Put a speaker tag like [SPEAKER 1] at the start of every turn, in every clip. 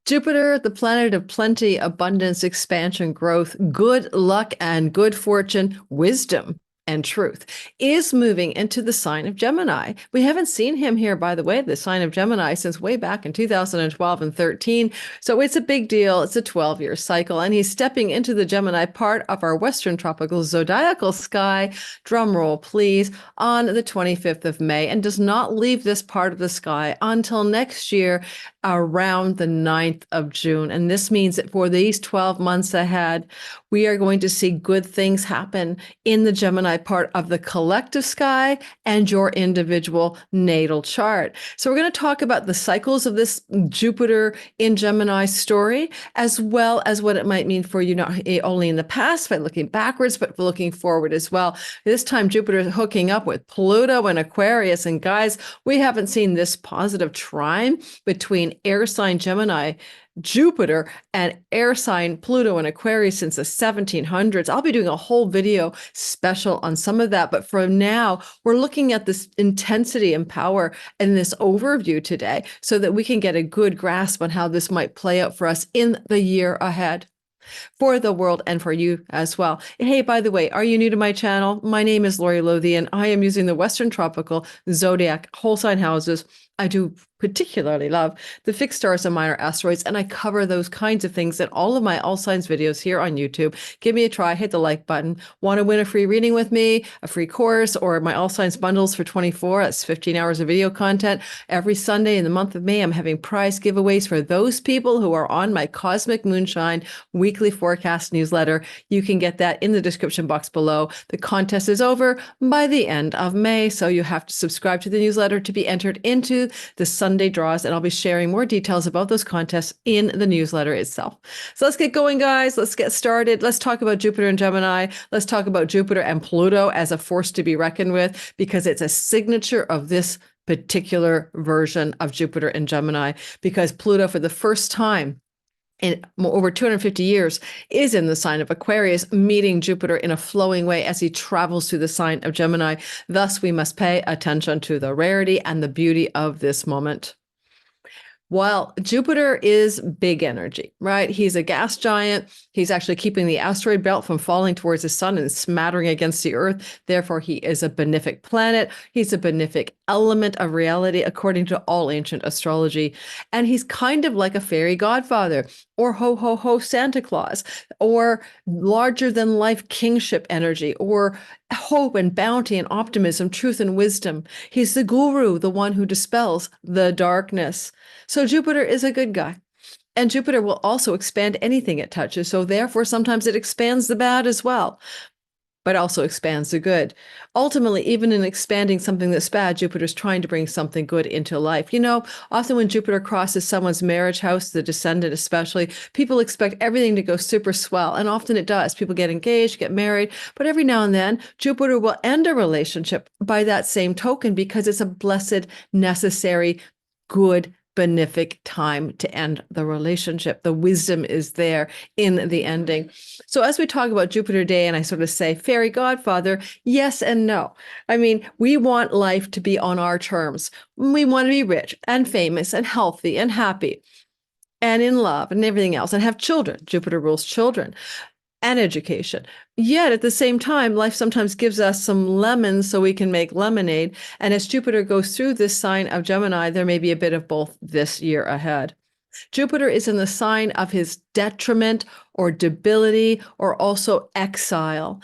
[SPEAKER 1] Jupiter, the planet of plenty, abundance, expansion, growth, good luck and good fortune, wisdom and truth, is moving into the sign of Gemini. We haven't seen him here, by the way, the sign of Gemini, since way back in 2012 and 13. So it's a big deal. It's a 12-year cycle. And he's stepping into the Gemini part of our Western tropical zodiacal sky, drum roll please, on the 25th of May, and does not leave this part of the sky until next year around the 9th of June. And this means that for these 12 months ahead, we are going to see good things happen in the Gemini part of the collective sky and your individual natal chart. So we're going to talk about the cycles of this Jupiter in Gemini story, as well as what it might mean for you, not only in the past by looking backwards, but for looking forward as well. This time, Jupiter is hooking up with Pluto and Aquarius. And guys, we haven't seen this positive trine between air sign Gemini, Jupiter, and air sign Pluto and Aquarius since the 1700s. I'll be doing a whole video special on some of that. But for now, we're looking at this intensity and power and this overview today so that we can get a good grasp on how this might play out for us in the year ahead, for the world and for you as well. Hey, by the way, are you new to my channel? My name is Lori Lothian. I am using the Western Tropical Zodiac whole sign houses. I do particularly love the fixed stars and minor asteroids, and I cover those kinds of things in all of my all signs videos here on YouTube. Give me a try, hit the like button. Want to win a free reading with me, a free course, or my all signs bundles for 24? That's 15 hours of video content. Every Sunday in the month of May, I'm having prize giveaways for those people who are on my Cosmic Moonshine weekly forecast newsletter. You can get that in the description box below. The contest is over by the end of May, so you have to subscribe to the newsletter to be entered into the Sunday draws, and I'll be sharing more details about those contests in the newsletter itself. So let's get going, guys. Let's get started. Let's talk about Jupiter and Gemini. Let's talk about Jupiter and Pluto as a force to be reckoned with, because it's a signature of this particular version of Jupiter and Gemini, because Pluto, for the first time in over 250 years, is in the sign of Aquarius, meeting Jupiter in a flowing way as he travels through the sign of Gemini. Thus, we must pay attention to the rarity and the beauty of this moment. While Jupiter is big energy, right? He's a gas giant. He's actually keeping the asteroid belt from falling towards the sun and smattering against the earth. Therefore, he is a benefic planet. He's a benefic element of reality, according to all ancient astrology. And he's kind of like a fairy godfather, or ho, ho, ho, Santa Claus, or larger than life kingship energy, or hope and bounty and optimism, truth and wisdom. He's the guru, the one who dispels the darkness. So Jupiter is a good guy. And Jupiter will also expand anything it touches. So therefore, sometimes it expands the bad as well, but also expands the good. Ultimately, even in expanding something that's bad, Jupiter's trying to bring something good into life. You know, often when Jupiter crosses someone's marriage house, the descendant especially, people expect everything to go super swell. And often it does. People get engaged, get married. But every now and then, Jupiter will end a relationship by that same token, because it's a blessed, necessary, good, benefic time to end the relationship. The wisdom is there in the ending. So as we talk about Jupiter Day, and I sort of say, fairy godfather, yes and no. I mean, we want life to be on our terms. We want to be rich and famous and healthy and happy and in love and everything else, and have children. Jupiter rules children and education. Yet at the same time, life sometimes gives us some lemons so we can make lemonade. And as Jupiter goes through this sign of Gemini, there may be a bit of both this year ahead. Jupiter is in the sign of his detriment or debility, or also exile.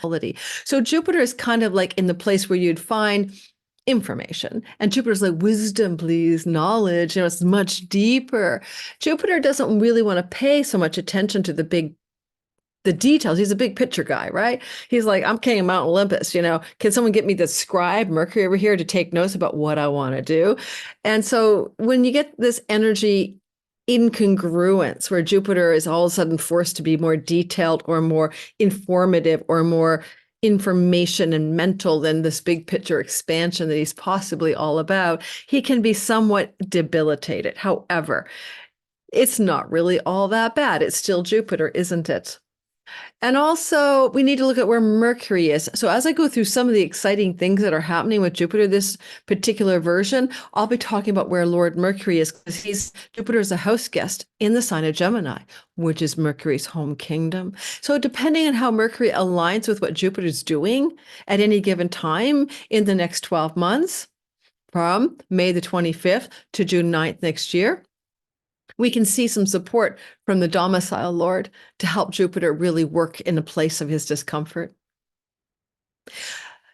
[SPEAKER 1] So Jupiter is kind of like in the place where you'd find information. And Jupiter's like, wisdom, please, knowledge, it's much deeper. Jupiter doesn't really want to pay so much attention to the details. He's a big picture guy, right? He's like, I'm king of Mount Olympus, can someone get me the scribe Mercury over here to take notes about what I want to do? And so when you get this energy incongruence where Jupiter is all of a sudden forced to be more detailed or more informative or more information and mental than this big picture expansion that he's possibly all about, he can be somewhat debilitated. However, it's not really all that bad. It's still Jupiter, isn't it? And also, we need to look at where Mercury is. So, as I go through some of the exciting things that are happening with Jupiter, this particular version, I'll be talking about where Lord Mercury is, because Jupiter is a house guest in the sign of Gemini, which is Mercury's home kingdom. So, depending on how Mercury aligns with what Jupiter's doing at any given time in the next 12 months, from May the 25th to June 9th next year, we can see some support from the domicile lord to help Jupiter really work in the place of his discomfort.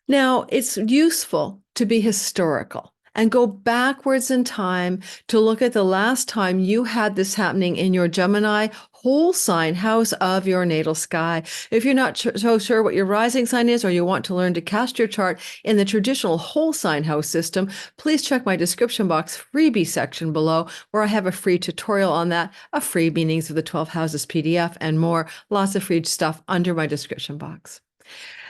[SPEAKER 1] Now, it's useful to be historical and go backwards in time to look at the last time you had this happening in your Gemini whole sign house of your natal sky. If you're not so sure what your rising sign is, or you want to learn to cast your chart in the traditional whole sign house system, please check my description box freebie section below, where I have a free tutorial on that, a free meanings of the 12 houses PDF, and more. Lots of free stuff under my description box.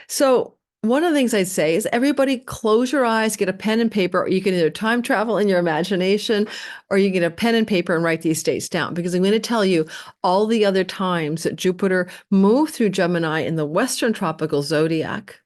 [SPEAKER 1] So one of the things I'd say is everybody close your eyes, get a pen and paper, or you can either time travel in your imagination, or you get a pen and paper and write these dates down, because I'm going to tell you all the other times that Jupiter moved through Gemini in the Western tropical zodiac.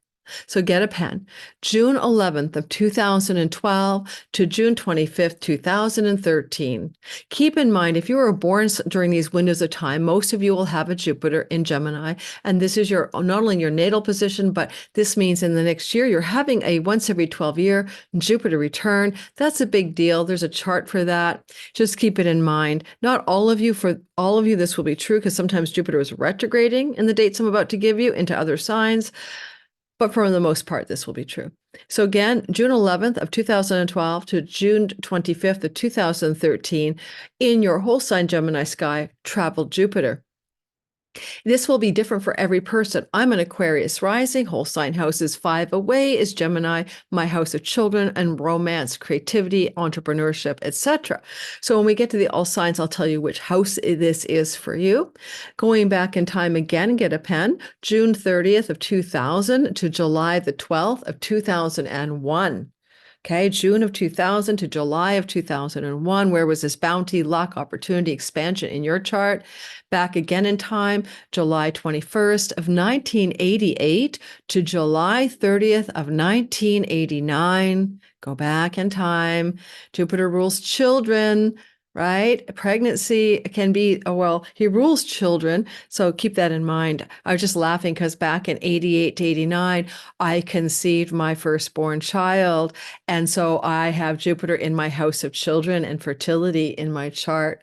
[SPEAKER 1] So get a pen. June 11th of 2012 to June 25th, 2013. Keep in mind, if you were born during these windows of time, most of you will have a Jupiter in Gemini. And this is your not only your natal position, but this means in the next year, you're having a once every 12 year Jupiter return. That's a big deal. There's a chart for that. Just keep it in mind. Not all of you, for all of you, this will be true, because sometimes Jupiter is retrograding in the dates I'm about to give you into other signs. But for the most part, this will be true. So again, June 11th of 2012 to June 25th of 2013, in your whole sign Gemini sky, traveled Jupiter. This will be different for every person. I'm an Aquarius rising, whole sign house is 5 away is Gemini, my house of children and romance, creativity, entrepreneurship, etc. So when we get to the all signs, I'll tell you which house this is for you. Going back in time again, get a pen, June 30th of 2000 to July the 12th of 2001. Okay, June of 2000 to July of 2001. Where was this bounty, luck, opportunity, expansion in your chart? Back again in time, July 21st of 1988 to July 30th of 1989. Go back in time. Jupiter rules children, right? Pregnancy can be, oh, well, he rules children. So keep that in mind. I was just laughing because back in 88 to 89, I conceived my firstborn child. And so I have Jupiter in my house of children and fertility in my chart.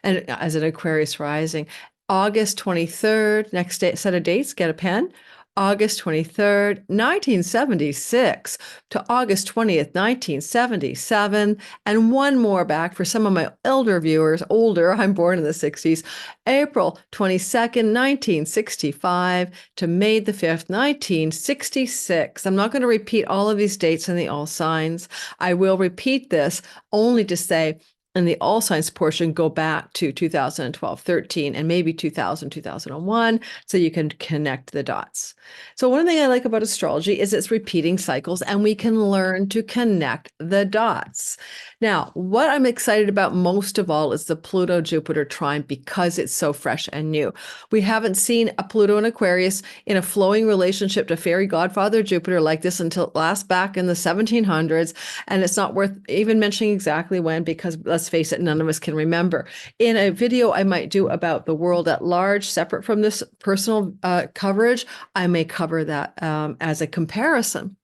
[SPEAKER 1] And as an Aquarius rising, August 23rd, next day, set of dates, get a pen. August 23rd, 1976 to August 20th, 1977. And one more back for some of my elder viewers, older, I'm born in the 60s, April 22nd, 1965 to May the 5th, 1966. I'm not going to repeat all of these dates in the all signs. I will repeat this only to say, in the all signs portion, go back to 2012, 13, and maybe 2000, 2001, so you can connect the dots. So one thing I like about astrology is it's repeating cycles, and we can learn to connect the dots. Now, what I'm excited about most of all is the Pluto Jupiter trine, because it's so fresh and new. We haven't seen a Pluto and Aquarius in a flowing relationship to fairy godfather Jupiter like this until last back in the 1700s. And it's not worth even mentioning exactly when, because let's face it, none of us can remember. In a video I might do about the world at large, separate from this personal coverage, I may cover that as a comparison.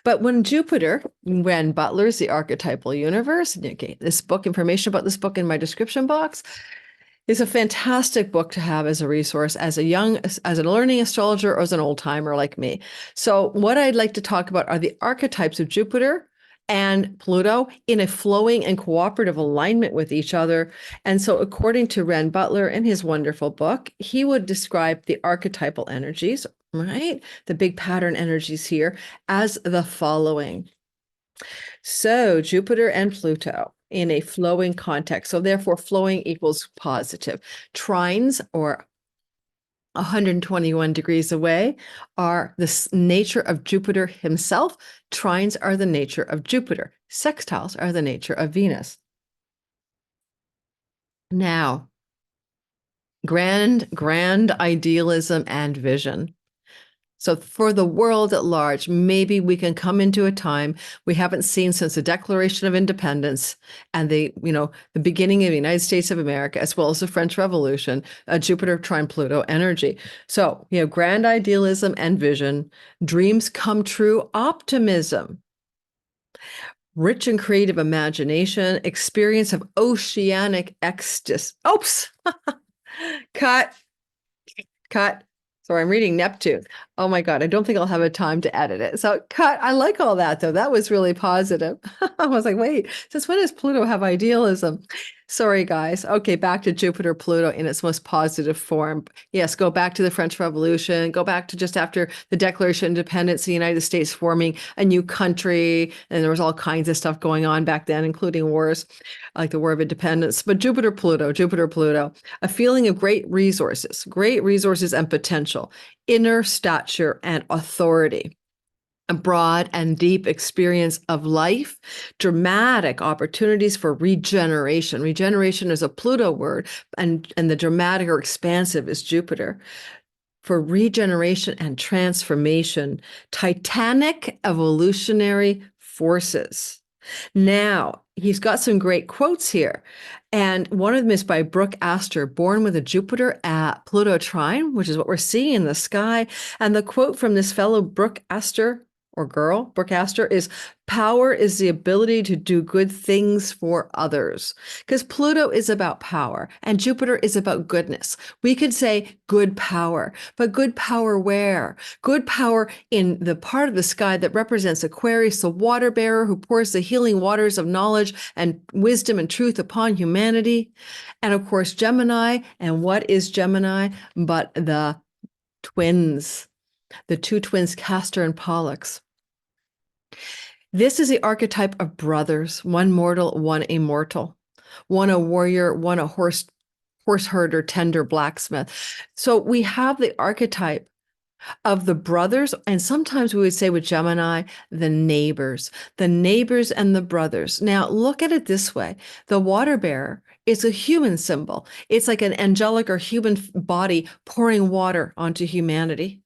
[SPEAKER 1] But when Jupiter, when Butler's The Archetypal Universe, okay, this book, information about this book in my description box, is a fantastic book to have as a resource as a learning astrologer or as an old timer like me. So what I'd like to talk about are the archetypes of Jupiter and Pluto in a flowing and cooperative alignment with each other. And so according to Renn Butler in his wonderful book, he would describe the archetypal energies, right? The big pattern energies here as the following. So Jupiter and Pluto in a flowing context. So therefore flowing equals positive. Trines, or 121 degrees away, are the nature of Jupiter himself. Trines are the nature of Jupiter. Sextiles are the nature of Venus. Now, grand idealism and vision. So for the world at large, maybe we can come into a time we haven't seen since the Declaration of Independence and the beginning of the United States of America, as well as the French Revolution, a Jupiter trine Pluto energy. So, grand idealism and vision, dreams come true, optimism, rich and creative imagination, experience of oceanic ecstasy. Oops, cut. Sorry, I'm reading Neptune. Oh my God, I don't think I'll have a time to edit it. So cut. I like all that though. That was really positive. I was like, wait, since when does Pluto have idealism? Sorry, guys. Okay, back to Jupiter Pluto in its most positive form. Yes, go back to the French Revolution, go back to just after the Declaration of Independence, the United States forming a new country. And there was all kinds of stuff going on back then, including wars like the War of Independence. But Jupiter Pluto, a feeling of great resources and potential, inner stature and authority, a broad and deep experience of life, dramatic opportunities for regeneration. Regeneration is a Pluto word, and the dramatic or expansive is Jupiter. For regeneration and transformation, titanic evolutionary forces. Now, he's got some great quotes here. And one of them is by Brooke Astor, born with a Jupiter at Pluto trine, which is what we're seeing in the sky. And the quote from this fellow Brooke Astor, or girl, Brooke Astor, is power is the ability to do good things for others. Because Pluto is about power and Jupiter is about goodness. We could say good power, but good power where? Good power in the part of the sky that represents Aquarius, the water bearer who pours the healing waters of knowledge and wisdom and truth upon humanity. And of course, Gemini. And what is Gemini but the twins? The two twins, Castor and Pollux. This is the archetype of brothers, one mortal, one immortal, one a warrior, one a horse herder, tender blacksmith. So we have the archetype of the brothers, and sometimes we would say with Gemini, the neighbors and the brothers. Now, look at it this way. The water bearer is a human symbol. It's like an angelic or human body pouring water onto humanity.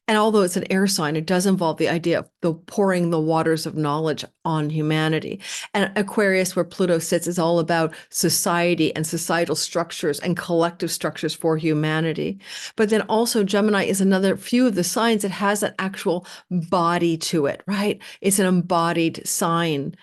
[SPEAKER 1] And although it's an air sign, it does involve the idea of the pouring the waters of knowledge on humanity. And Aquarius, where Pluto sits, is all about society and societal structures and collective structures for humanity. But then also Gemini is another few of the signs that has an actual body to it, right? It's an embodied sign.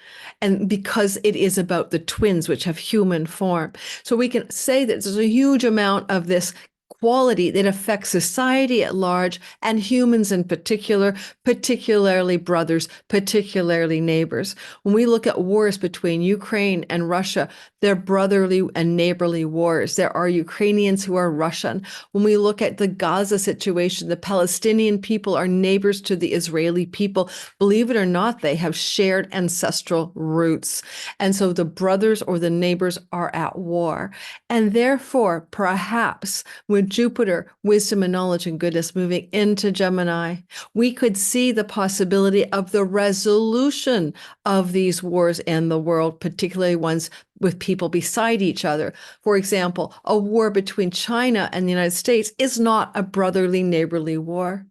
[SPEAKER 1] And because it is about the twins, which have human form. So we can say that there's a huge amount of this quality that affects society at large and humans in particular, particularly brothers, particularly neighbors. When we look at wars between Ukraine and Russia, they're brotherly and neighborly wars. There are Ukrainians who are Russian. When we look at the Gaza situation, the Palestinian people are neighbors to the Israeli people. Believe it or not, they have shared ancestral roots. And so the brothers or the neighbors are at war. And therefore, perhaps with Jupiter, wisdom and knowledge and goodness moving into Gemini, we could see the possibility of the resolution of these wars in the world, particularly ones with people beside each other. For example, a war between China and the United States is not a brotherly, neighborly war.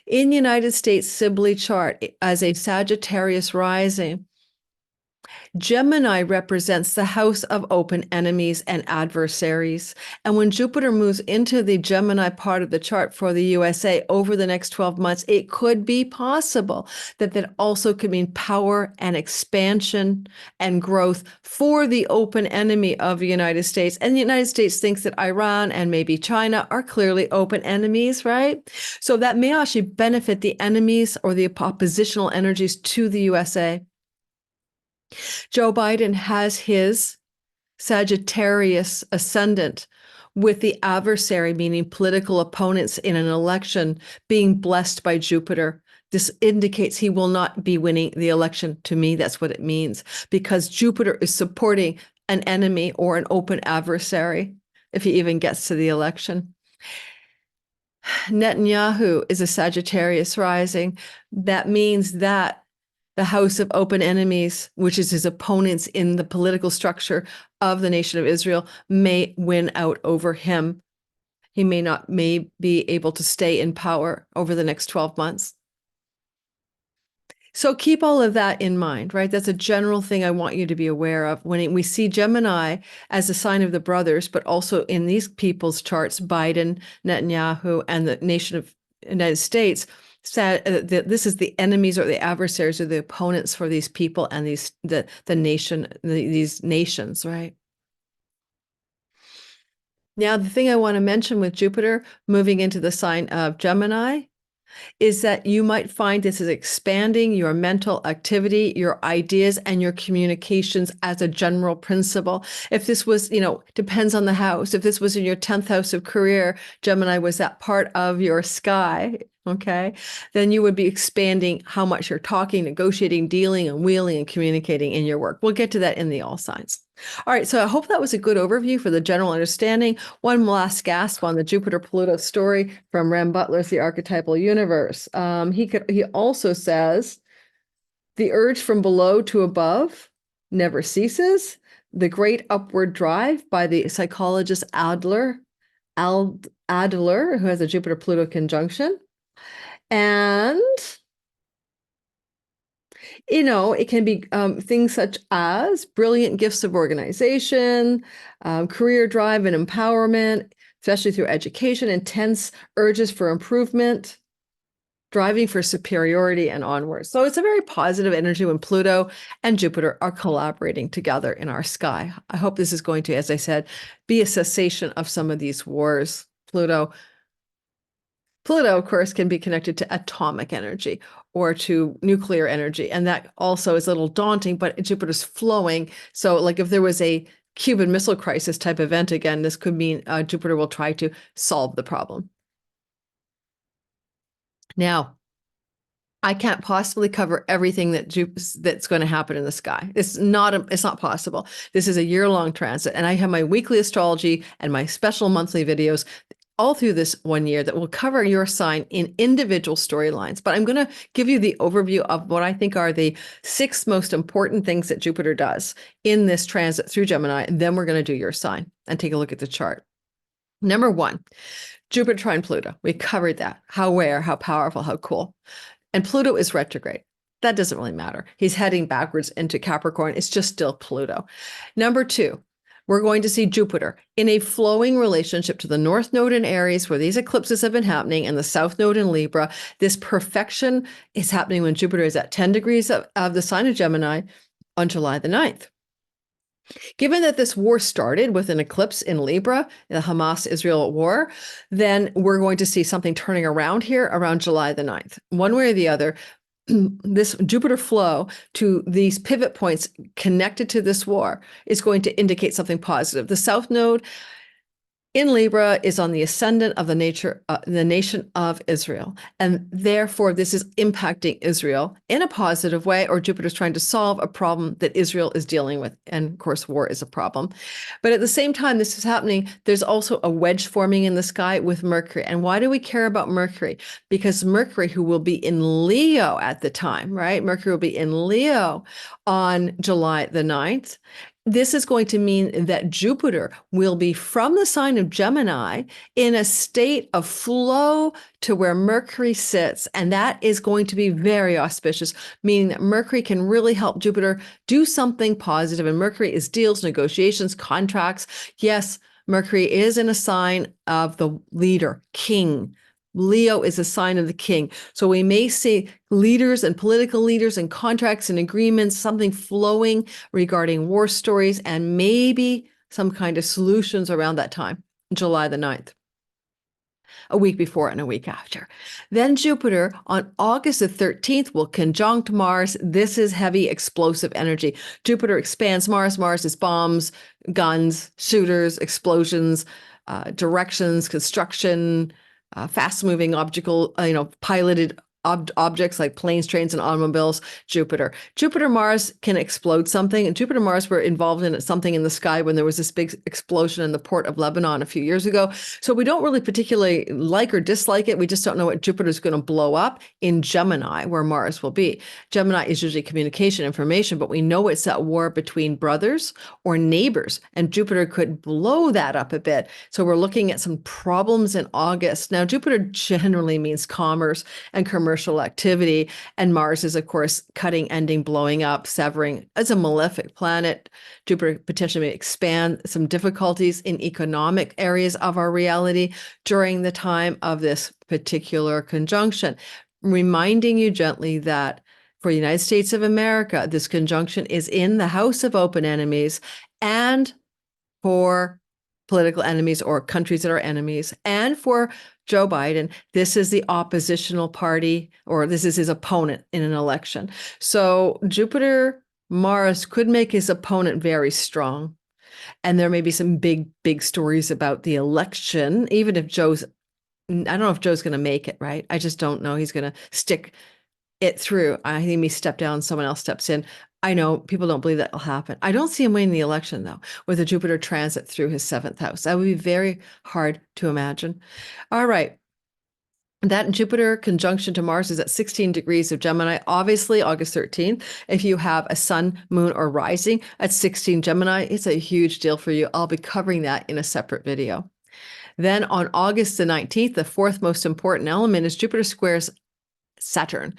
[SPEAKER 1] In the United States Sibley chart, as a Sagittarius rising, Gemini represents the house of open enemies and adversaries. And when Jupiter moves into the Gemini part of the chart for the USA over the next 12 months, it could be possible that that also could mean power and expansion and growth for the open enemy of the United States. And the United States thinks that Iran and maybe China are clearly open enemies, right? So that may actually benefit the enemies or the oppositional energies to the USA. Joe Biden has his Sagittarius ascendant with the adversary, meaning political opponents in an election, being blessed by Jupiter. This indicates he will not be winning the election. To me, that's what it means, because Jupiter is supporting an enemy or an open adversary if he even gets to the election. Netanyahu is a Sagittarius rising. That means that The house of open enemies, which is his opponents in the political structure of the nation of Israel, may win out over him. He may be able to stay in power over the next 12 months. So keep all of that in mind, right? That's a general thing I want you to be aware of. When we see Gemini as a sign of the brothers, but also in these people's charts, Biden, Netanyahu, and the nation of United States, this is the enemies or the adversaries or the opponents for these people and these these nations, right? Now, the thing I want to mention with Jupiter moving into the sign of Gemini is that you might find this is expanding your mental activity, your ideas, and your communications as a general principle. If this was, depends on the house. If this was in your 10th house of career, Gemini was that part of your sky, okay, then you would be expanding how much you're talking, negotiating, dealing, and wheeling and communicating in your work. We'll get to that in the all signs. All right, so I hope that was a good overview for the general understanding. One last gasp on the Jupiter-Pluto story from Renn Butler's The Archetypal Universe. He also says, the urge from below to above never ceases. The great upward drive by the psychologist Adler, who has a Jupiter-Pluto conjunction. And it can be things such as brilliant gifts of organization, career drive and empowerment, especially through education, intense urges for improvement, driving for superiority and onwards. So it's a very positive energy when Pluto and Jupiter are collaborating together in our sky. I hope this is going to, as I said, be a cessation of some of these wars. Pluto, of course, can be connected to atomic energy or to nuclear energy. And that also is a little daunting, but Jupiter's flowing. So like if there was a Cuban Missile Crisis type event again, this could mean Jupiter will try to solve the problem. Now, I can't possibly cover everything that's going to happen in the sky. It's not possible. This is a year-long transit, and I have my weekly astrology and my special monthly videos all through this 1 year that will cover your sign in individual storylines. But I'm going to give you the overview of what I think are the 6 most important things that Jupiter does in this transit through Gemini. And then we're going to do your sign and take a look at the chart. Number 1, Jupiter trine Pluto. We covered that. How rare, how powerful, how cool. And Pluto is retrograde. That doesn't really matter. He's heading backwards into Capricorn. It's just still Pluto. Number 2, we're going to see Jupiter in a flowing relationship to the North Node in Aries, where these eclipses have been happening, and the South Node in Libra. This perfection is happening when Jupiter is at 10 degrees of the sign of Gemini on July the 9th. Given that this war started with an eclipse in Libra, the Hamas-Israel war, then we're going to see something turning around here around July the 9th. One way or the other, this Jupiter flow to these pivot points connected to this war is going to indicate something positive. The South Node in Libra is on the ascendant of the nation of Israel. And therefore, this is impacting Israel in a positive way, or Jupiter's trying to solve a problem that Israel is dealing with. And of course, war is a problem. But at the same time this is happening, there's also a wedge forming in the sky with Mercury. And why do we care about Mercury? Because Mercury, who will be in Leo at the time, right? Mercury will be in Leo on July the 9th. This is going to mean that Jupiter will be from the sign of Gemini in a state of flow to where Mercury sits. And that is going to be very auspicious, meaning that Mercury can really help Jupiter do something positive. And Mercury is deals, negotiations, contracts. Yes, Mercury is in a sign of the leader, king. Leo is a sign of the king. So we may see leaders and political leaders and contracts and agreements, something flowing regarding war stories, and maybe some kind of solutions around that time, July the 9th. A week before and a week after. Then Jupiter on August the 13th will conjunct Mars. This is heavy explosive energy. Jupiter expands Mars. Mars is bombs, guns, shooters, explosions, directions, construction, fast-moving piloted objects like planes, trains, and automobiles, Jupiter. Jupiter Mars can explode something, and Jupiter Mars were involved in something in the sky when there was this big explosion in the port of Lebanon a few years ago. So we don't really particularly like or dislike it. We just don't know what Jupiter's going to blow up in Gemini, where Mars will be. Gemini is usually communication information, but we know it's at war between brothers or neighbors, and Jupiter could blow that up a bit. So we're looking at some problems in August. Now, Jupiter generally means commerce and commercial activity, and Mars is, of course, cutting, ending, blowing up, severing. It's a malefic planet. Jupiter potentially may expand some difficulties in economic areas of our reality during the time of this particular conjunction, reminding you gently that for the United States of America, this conjunction is in the house of open enemies, and for political enemies or countries that are enemies, and for Joe Biden, this is the oppositional party, or this is his opponent in an election. So Jupiter Mars could make his opponent very strong. And there may be some big, big stories about the election, even if I don't know if Joe's going to make it, right? I just don't know. He's going to stick it through. I think he may step down, someone else steps in. I know people don't believe that will happen. I don't see him winning the election, though, with a Jupiter transit through his 7th house. That would be very hard to imagine. All right. That Jupiter conjunction to Mars is at 16 degrees of Gemini, obviously August 13th. If you have a sun, moon, or rising at 16 Gemini, it's a huge deal for you. I'll be covering that in a separate video. Then on August the 19th, the 4th most important element is Jupiter squares Saturn.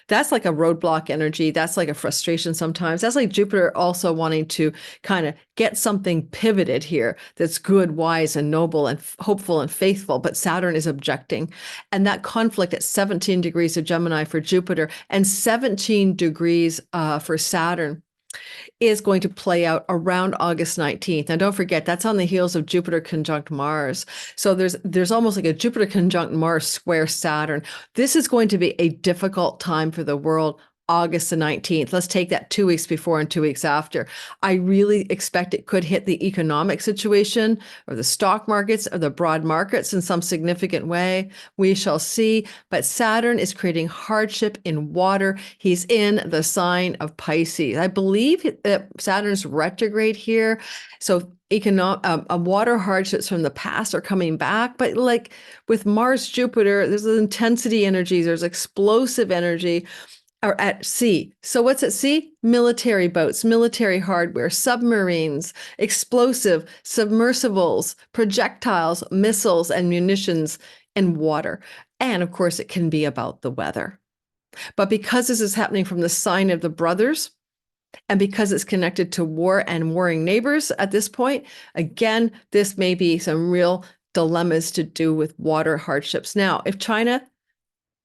[SPEAKER 1] That's like a roadblock energy. That's like a frustration sometimes. That's like Jupiter also wanting to kind of get something pivoted here that's good, wise, and noble, and hopeful and faithful. But Saturn is objecting. And that conflict at 17 degrees of Gemini for Jupiter and 17 degrees for Saturn is going to play out around August 19th. And don't forget, that's on the heels of Jupiter conjunct Mars. So there's almost like a Jupiter conjunct Mars square Saturn. This is going to be a difficult time for the world. August the 19th. Let's take that 2 weeks before and 2 weeks after. I really expect it could hit the economic situation or the stock markets or the broad markets in some significant way. We shall see. But Saturn is creating hardship in water. He's in the sign of Pisces. I believe that Saturn's retrograde here. So water hardships from the past are coming back. But like with Mars, Jupiter, there's intensity energies, there's explosive energy. Are at sea. So what's at sea? Military boats, military hardware, submarines, explosive, submersibles, projectiles, missiles, and munitions, and water. And of course, it can be about the weather. But because this is happening from the sign of the brothers, and because it's connected to war and warring neighbors at this point, again, this may be some real dilemmas to do with water hardships. Now, if China,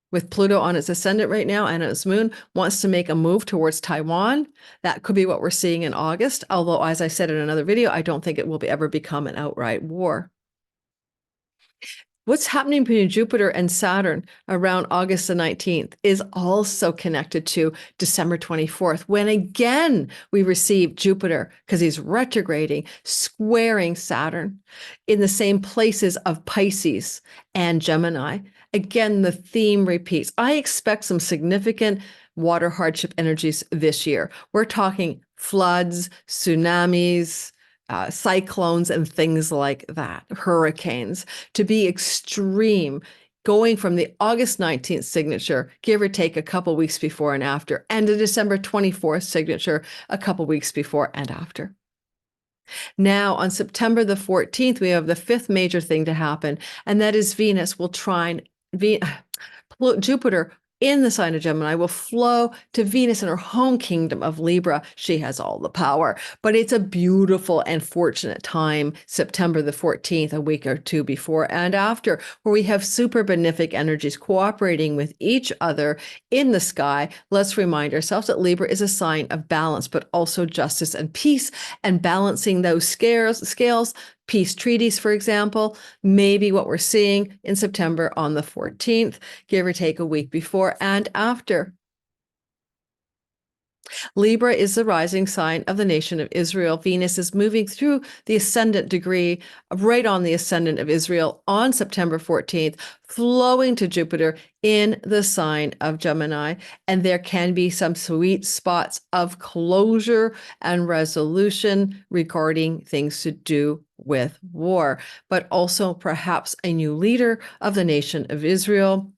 [SPEAKER 1] with Pluto on its ascendant right now and its moon, wants to make a move towards Taiwan, that could be what we're seeing in August. Although, as I said in another video, I don't think it will ever become an outright war. What's happening between Jupiter and Saturn around August the 19th is also connected to December 24th, when again we receive Jupiter, because he's retrograding, squaring Saturn in the same places of Pisces and Gemini. Again, the theme repeats. I expect some significant water hardship energies this year. We're talking floods, tsunamis, cyclones, and things like that, hurricanes, to be extreme, going from the August 19th signature, give or take a couple weeks before and after, and the December 24th signature, a couple weeks before and after. Now, on September the 14th, we have the 5th major thing to happen, and that is Venus will trine Jupiter in the sign of Gemini will flow to Venus in her home kingdom of Libra. She has all the power, but it's a beautiful and fortunate time, September the 14th, a week or two before and after, where we have super benefic energies cooperating with each other in the sky. Let's remind ourselves that Libra is a sign of balance, but also justice and peace, and balancing those scales. Peace treaties, for example, maybe what we're seeing in September on the 14th, give or take a week before and after. Libra is the rising sign of the nation of Israel. Venus is moving through the ascendant degree, right on the ascendant of Israel on September 14th, flowing to Jupiter in the sign of Gemini. And there can be some sweet spots of closure and resolution regarding things to do with war, but also perhaps a new leader of the nation of Israel,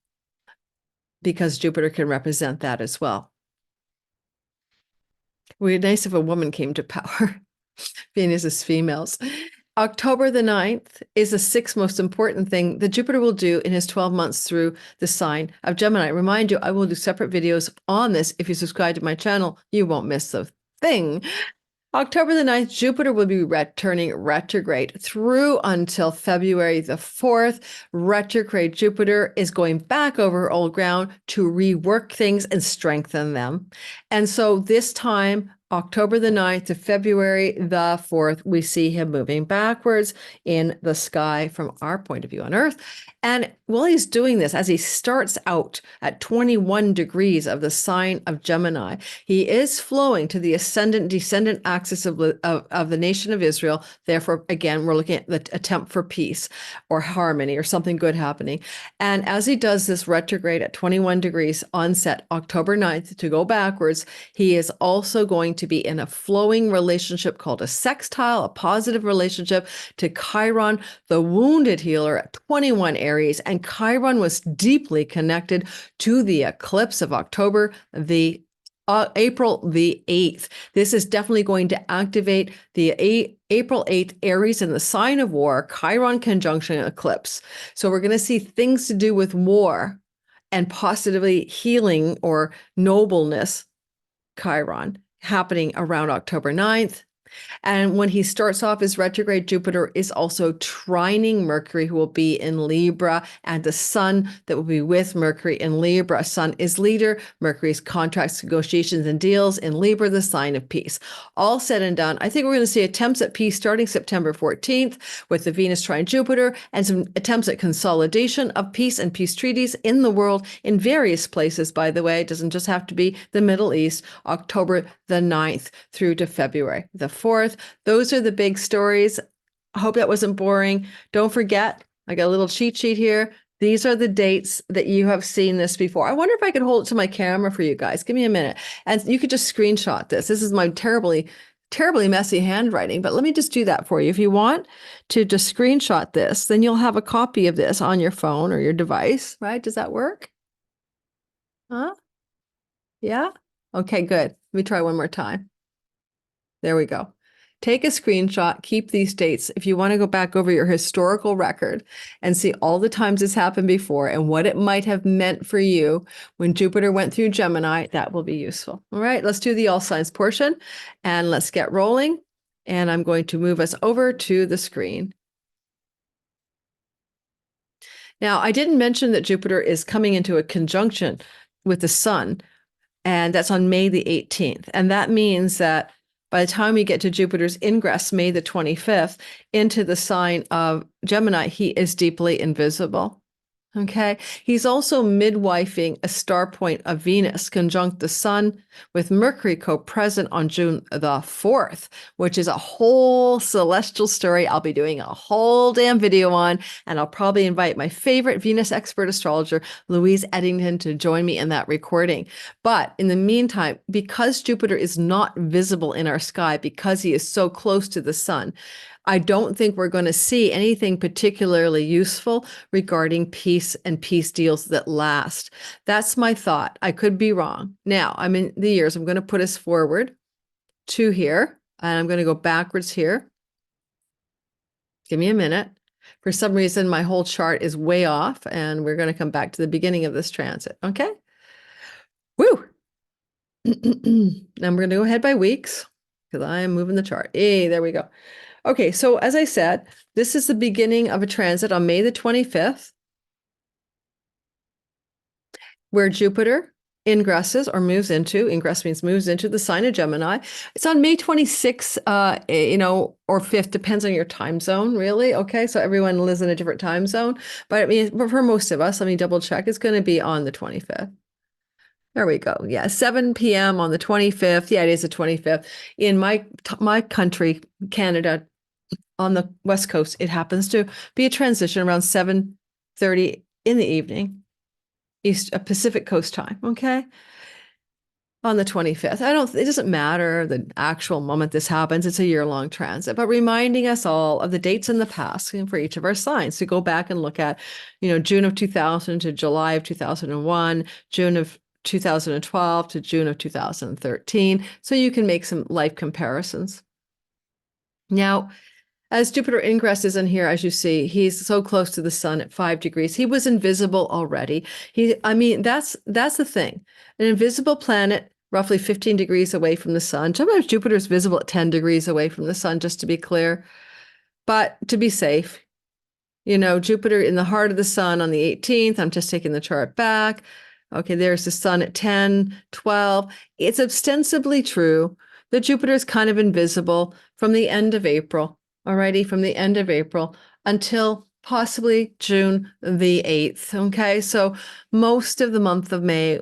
[SPEAKER 1] because Jupiter can represent that as well. It would be nice if a woman came to power. Venus is females. October the 9th is the sixth most important thing that Jupiter will do in his 12 months through the sign of Gemini. Remind you, I will do separate videos on this. If you subscribe to my channel, you won't miss a thing. October the 9th, Jupiter will be turning retrograde through until February the 4th. Retrograde Jupiter is going back over old ground to rework things and strengthen them. And so this time, October the 9th to February the 4th, we see him moving backwards in the sky from our point of view on Earth. And while he's doing this, as he starts out at 21 degrees of the sign of Gemini, he is flowing to the ascendant-descendant axis of the nation of Israel. Therefore, again, we're looking at the attempt for peace or harmony or something good happening. And as he does this retrograde at 21 degrees onset October 9th to go backwards, he is also going to be in a flowing relationship called a sextile, a positive relationship to Chiron, the wounded healer at 21 Aries. And Chiron was deeply connected to the eclipse of April the 8th. This is definitely going to activate the April 8th Aries in the sign of war, Chiron conjunction eclipse. So we're going to see things to do with war and positively healing or nobleness, Chiron, happening around October 9th. And when he starts off his retrograde, Jupiter is also trining Mercury, who will be in Libra, and the Sun that will be with Mercury in Libra. Sun is leader, Mercury's contracts, negotiations, and deals in Libra, the sign of peace. All said and done, I think we're going to see attempts at peace starting September 14th with the Venus trine Jupiter, and some attempts at consolidation of peace and peace treaties in the world in various places, by the way. It doesn't just have to be the Middle East, October the 9th through to February the 4th. Those are the big stories. I hope that wasn't boring. Don't forget, I got a little cheat sheet here. These are the dates that you have seen this before. I wonder if I could hold it to my camera for you guys. Give me a minute. And you could just screenshot this. This is my terribly messy handwriting, but let me just do that for you. If you want to just screenshot this, then you'll have a copy of this on your phone or your device, right? Does that work? Huh? Yeah? Okay, good. Let me try one more time. There we go. Take a screenshot, keep these dates. If you want to go back over your historical record and see all the times this happened before and what it might have meant for you when Jupiter went through Gemini, that will be useful. All right, let's do the all signs portion and let's get rolling. And I'm going to move us over to the screen. Now, I didn't mention that Jupiter is coming into a conjunction with the Sun, and that's on May the 18th. And that means that by the time we get to Jupiter's ingress, May the 25th, into the sign of Gemini, he is deeply invisible. Okay. He's also midwifing a star point of Venus conjunct the Sun with Mercury co-present on June the 4th, which is a whole celestial story I'll be doing a whole damn video on. And I'll probably invite my favorite Venus expert astrologer, Louise Eddington, to join me in that recording. But in the meantime, because Jupiter is not visible in our sky, because he is so close to the Sun, I don't think we're going to see anything particularly useful regarding peace and peace deals that last. That's my thought. I could be wrong. Now, I'm in the years. I'm going to put us forward to here, and I'm going to go backwards here. Give me a minute. For some reason, my whole chart is way off, and we're going to come back to the beginning of this transit. Okay? Woo! Now we're going to go ahead by weeks because I am moving the chart. Hey, there we go. Okay, so as I said, this is the beginning of a transit on May the 25th, where Jupiter ingresses or moves into, ingress means moves into the sign of Gemini. It's on May 26th, or 5th, depends on your time zone, really. Okay, so everyone lives in a different time zone. But I mean, for most of us, let me double check, it's going to be on the 25th. There we go. Yeah, 7 p.m. on the 25th. Yeah, it is the 25th. In my country, Canada, on the West Coast, it happens to be a transition around 7:30 in the evening, Pacific Coast time, okay? On the 25th. It doesn't matter the actual moment this happens. It's a year-long transit, but reminding us all of the dates in the past for each of our signs. So go back and look at, June of 2000 to July of 2001, June of 2012 to June of 2013. So you can make some life comparisons. Now, as Jupiter ingresses in here, as you see, he's so close to the sun at 5 degrees. He was invisible already. That's the thing. An invisible planet, roughly 15 degrees away from the sun. Sometimes Jupiter's visible at 10 degrees away from the sun, just to be clear. But to be safe, Jupiter in the heart of the sun on the 18th. I'm just taking the chart back. Okay, there's the sun at 10, 12. It's ostensibly true that Jupiter is kind of invisible from the end of April. Alrighty, from the end of April until possibly June the 8th. Okay, so most of the month of May,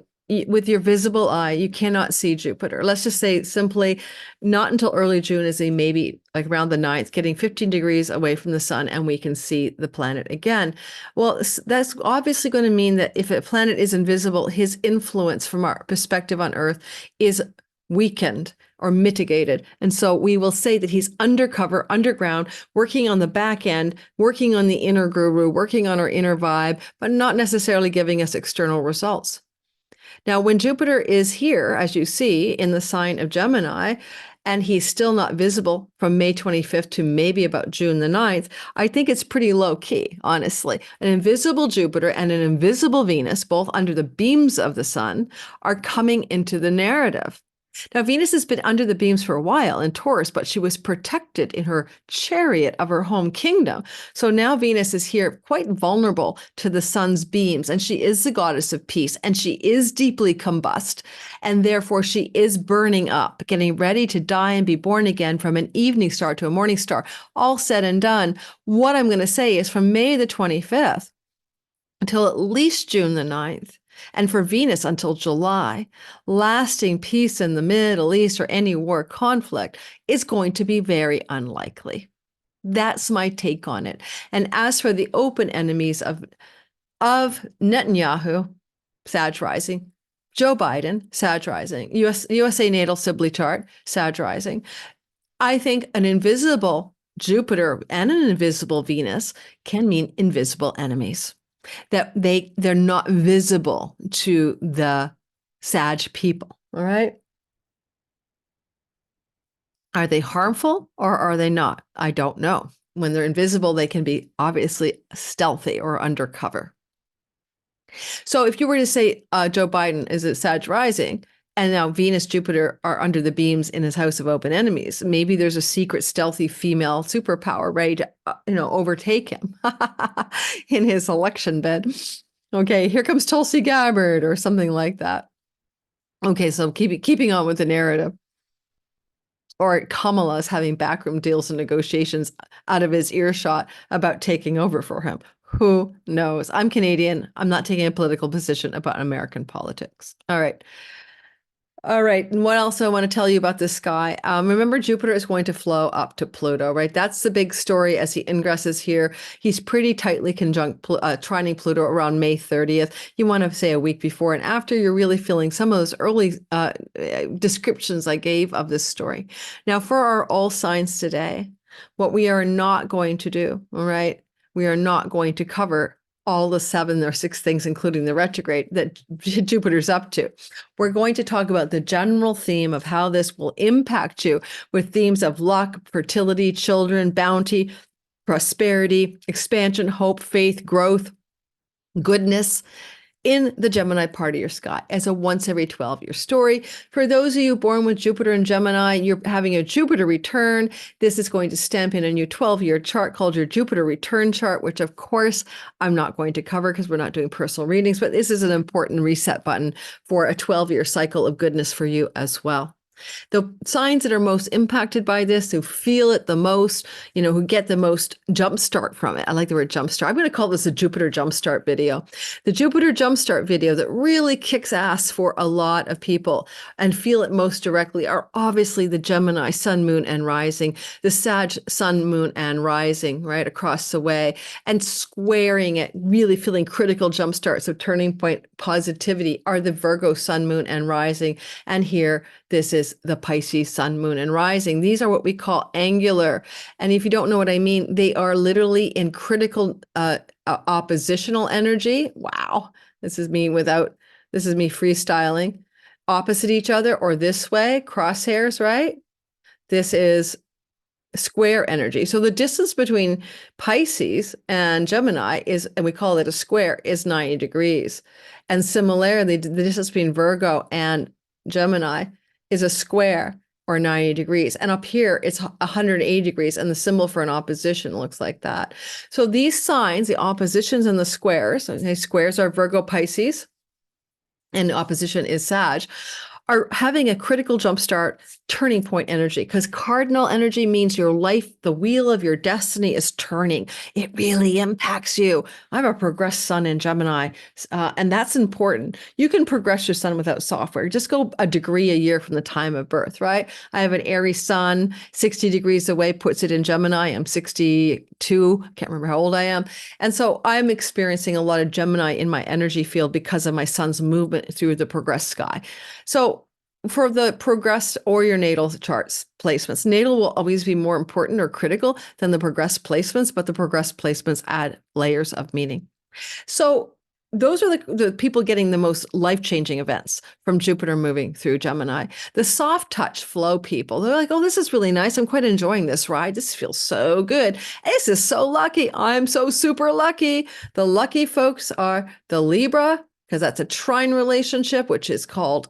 [SPEAKER 1] with your visible eye, you cannot see Jupiter. Let's just say simply not until early June is he maybe like around the 9th, getting 15 degrees away from the sun, and we can see the planet again. Well, that's obviously going to mean that if a planet is invisible, his influence from our perspective on Earth is weakened or mitigated. And so we will say that he's undercover, underground, working on the back end, working on the inner guru, working on our inner vibe, but not necessarily giving us external results. Now, when Jupiter is here, as you see, in the sign of Gemini, and he's still not visible from May 25th to maybe about June the 9th, I think it's pretty low key, honestly. An invisible Jupiter and an invisible Venus, both under the beams of the sun, are coming into the narrative. Now, Venus has been under the beams for a while in Taurus, but she was protected in her chariot of her home kingdom. So now Venus is here quite vulnerable to the sun's beams, and she is the goddess of peace, and she is deeply combust, and therefore she is burning up, getting ready to die and be born again from an evening star to a morning star. All said and done, what I'm going to say is from May the 25th until at least June the 9th, and for Venus until July, lasting peace in the Middle East or any war conflict is going to be very unlikely. That's my take on it. And as for the open enemies of Netanyahu, Sag rising, Joe Biden, Sag rising, USA natal Sibley chart, Sag rising, I think an invisible Jupiter and an invisible Venus can mean invisible enemies. That they're not visible to the Sag people, all right? Are they harmful or are they not? I don't know. When they're invisible, they can be obviously stealthy or undercover. So if you were to say Joe Biden is at Sag rising, and now Venus, Jupiter are under the beams in his house of open enemies, maybe there's a secret stealthy female superpower ready to, overtake him in his election bid. Okay, here comes Tulsi Gabbard or something like that. Okay, so keeping on with the narrative. Or Kamala's having backroom deals and negotiations out of his earshot about taking over for him. Who knows? I'm Canadian. I'm not taking a political position about American politics. All right. All right. And what else I want to tell you about this sky? Remember, Jupiter is going to flow up to Pluto, right? That's the big story as he ingresses here. He's pretty tightly trining Pluto around May 30th. You want to say a week before and after. You're really feeling some of those early descriptions I gave of this story. Now, for our all signs today, what we are not going to do, all right? We are not going to cover all the 7 or 6 things, including the retrograde that Jupiter's up to. We're going to talk about the general theme of how this will impact you with themes of luck, fertility, children, bounty, prosperity, expansion, hope, faith, growth, goodness in the Gemini part of your sky as a once every 12-year story. For those of you born with Jupiter and Gemini, you're having a Jupiter return. This is going to stamp in a new 12-year chart called your Jupiter return chart, which of course I'm not going to cover because we're not doing personal readings, but this is an important reset button for a 12-year cycle of goodness for you as well. The signs that are most impacted by this, who feel it the most, who get the most jump start from it. I like the word jump start. I'm going to call this a Jupiter jump start video. The Jupiter jump start video that really kicks ass for a lot of people and feel it most directly are obviously the Gemini sun, moon, and rising, the Sag sun, moon, and rising right across the way, and squaring it, really feeling critical jump starts of turning point positivity are the Virgo sun, moon, and rising. And here, this is the Pisces sun, moon, and rising. These are what we call angular. And if you don't know what I mean, they are literally in critical oppositional energy. Wow. This is me freestyling. Opposite each other or this way, crosshairs, right? This is square energy. So the distance between Pisces and Gemini is, and we call it a square, is 90 degrees. And similarly, the distance between Virgo and Gemini is a square or 90 degrees. And up here, it's 180 degrees. And the symbol for an opposition looks like that. So these signs, the oppositions and the squares, okay, squares are Virgo, Pisces, and the opposition is Sag, are having a critical jumpstart turning point energy, because cardinal energy means your life, the wheel of your destiny is turning. It really impacts you. I have a progressed sun in Gemini, and that's important. You can progress your sun without software. Just go a degree a year from the time of birth, right? I have an Aries sun, 60 degrees away, puts it in Gemini. I'm 62, can't remember how old I am. And so I'm experiencing a lot of Gemini in my energy field because of my sun's movement through the progressed sky. So for the progressed or your natal charts placements, natal will always be more important or critical than the progressed placements, but the progressed placements add layers of meaning. So those are the people getting the most life-changing events from Jupiter moving through Gemini. The soft touch flow people, they're like, oh, this is really nice. I'm quite enjoying this ride. This feels so good. This is so lucky. I'm so super lucky. The lucky folks are the Libra, because that's a trine relationship, which is called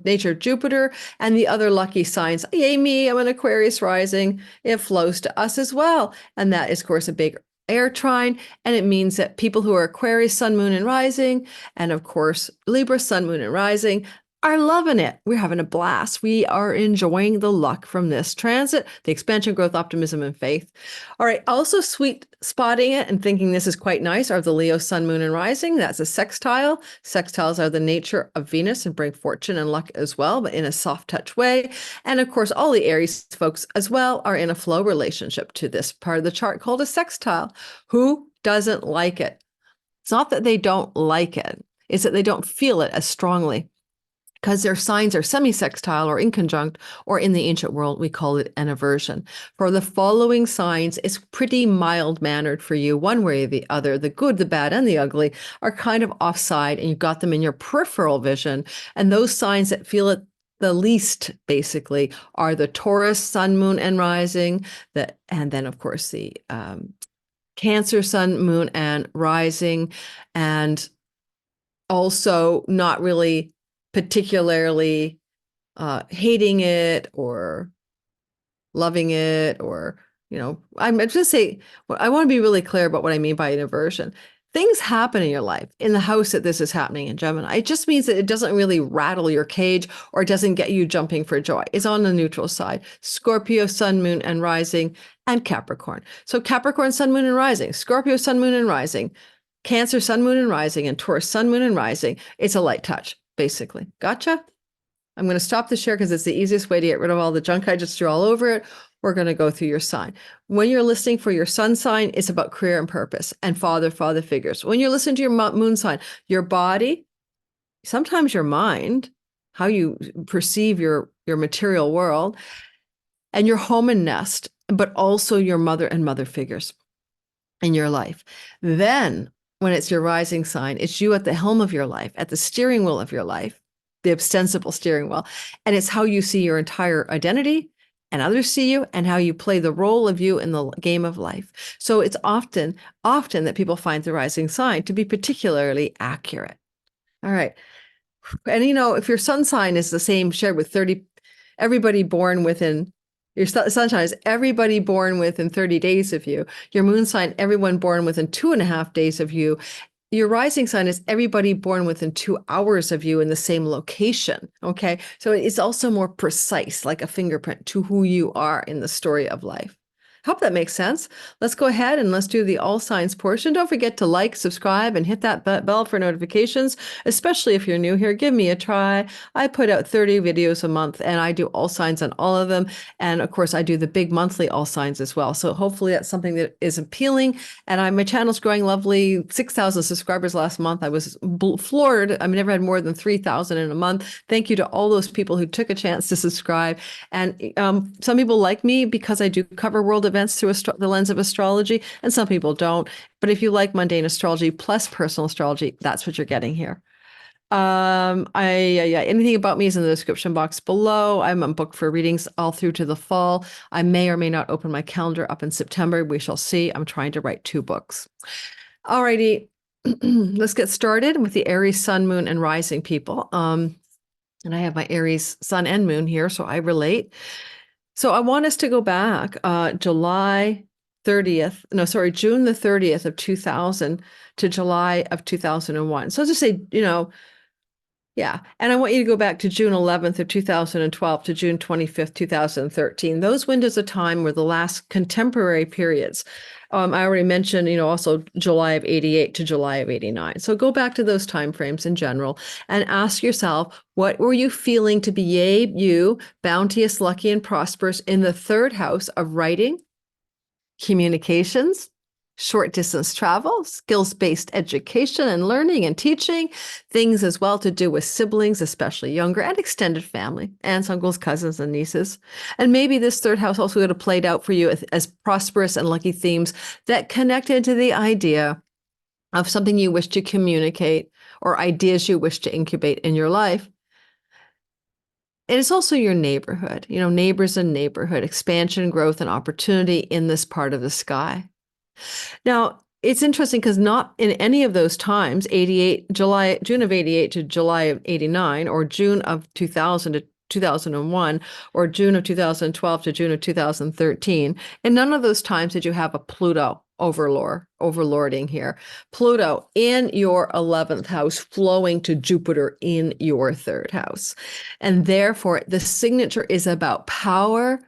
[SPEAKER 1] nature Jupiter, and the other lucky signs. Yay, me, I'm an Aquarius rising. It flows to us as well. And that is, of course, a big air trine. And it means that people who are Aquarius, sun, moon, and rising, and of course, Libra, sun, moon, and rising, are loving it. We're having a blast. We are enjoying the luck from this transit, the expansion, growth, optimism, and faith. All right. Also sweet spotting it and thinking this is quite nice are the Leo, sun, moon, and rising. That's a sextile. Sextiles are the nature of Venus and bring fortune and luck as well, but in a soft touch way. And of course, all the Aries folks as well are in a flow relationship to this part of the chart called a sextile. Who doesn't like it? It's not that they don't like it. It's that they don't feel it as strongly, because their signs are semi-sextile or inconjunct, or in the ancient world, we call it an aversion. For the following signs, it's pretty mild-mannered for you, one way or the other. The good, the bad, and the ugly are kind of offside, and you've got them in your peripheral vision. And those signs that feel it the least, basically, are the Taurus, sun, moon, and rising, and then, of course, the Cancer, sun, moon, and rising, and also not really particularly hating it or loving it, or, I'm just going to say, I want to be really clear about what I mean by an aversion. Things happen in your life, in the house that this is happening in Gemini. It just means that it doesn't really rattle your cage or it doesn't get you jumping for joy. It's on the neutral side. Scorpio, sun, moon, and rising, and Capricorn. So Capricorn, sun, moon, and rising, Scorpio, sun, moon, and rising, Cancer, sun, moon, and rising, and Taurus, sun, moon, and rising. It's a light touch, basically. Gotcha? I'm going to stop the share because it's the easiest way to get rid of all the junk I just threw all over it. We're going to go through your sign. When you're listening for your sun sign, it's about career and purpose and father figures. When you're listening to your moon sign, your body, sometimes your mind, how you perceive your material world, and your home and nest, but also your mother and mother figures in your life. Then when it's your rising sign, it's you at the helm of your life, at the steering wheel of your life, the ostensible steering wheel. And it's how you see your entire identity and others see you, and how you play the role of you in the game of life. So it's often that people find the rising sign to be particularly accurate. All right. And if your sun sign is the same shared with everybody born within your sunshine is everybody born within 30 days of you. Your moon sign, everyone born within 2.5 days of you. your rising sign is everybody born within 2 hours of you in the same location. Okay. So it's also more precise, like a fingerprint to who you are in the story of life. Hope that makes sense. Let's go ahead and let's do the all signs portion. Don't forget to like, subscribe, and hit that bell for notifications, especially if you're new here. Give me a try. I put out 30 videos a month and I do all signs on all of them. And of course, I do the big monthly all signs as well. So hopefully that's something that is appealing. And my channel's growing lovely. 6,000 subscribers last month. I was floored. I've never had more than 3,000 in a month. Thank you to all those people who took a chance to subscribe. And some people like me because I do cover world events through the lens of astrology, and some people don't. But if you like mundane astrology plus personal astrology, that's what you're getting here. Anything about me is in the description box below. I'm booked for readings all through to the fall. I may or may not open my calendar up in September. We shall see. I'm trying to write 2 books. Alrighty, let's get started with the Aries sun, moon, and rising people. And I have my Aries sun and moon here, so I relate. So I want us to go back June the 30th of 2000 to July of 2001. So I'll just say, yeah. And I want you to go back to June 11th of 2012 to June 25th, 2013. Those windows of time were the last contemporary periods. I already mentioned, also July of 88 to July of 89. So go back to those time frames in general and ask yourself, what were you feeling to be you, bounteous, lucky, and prosperous in the 3rd house of writing, communications, short distance travel, skills-based education and learning and teaching, things as well to do with siblings, especially younger, and extended family, aunts, uncles, cousins, and nieces. And maybe this 3rd house also would have played out for you as prosperous and lucky themes that connected to the idea of something you wish to communicate or ideas you wish to incubate in your life. It is also your neighborhood, neighbors and neighborhood, expansion, growth, and opportunity in this part of the sky. Now, it's interesting because not in any of those times, June of 88 to July of 89, or June of 2000 to 2001, or June of 2012 to June of 2013, in none of those times did you have a Pluto overlording here. Pluto in your 11th house flowing to Jupiter in your 3rd house. And therefore, the signature is about power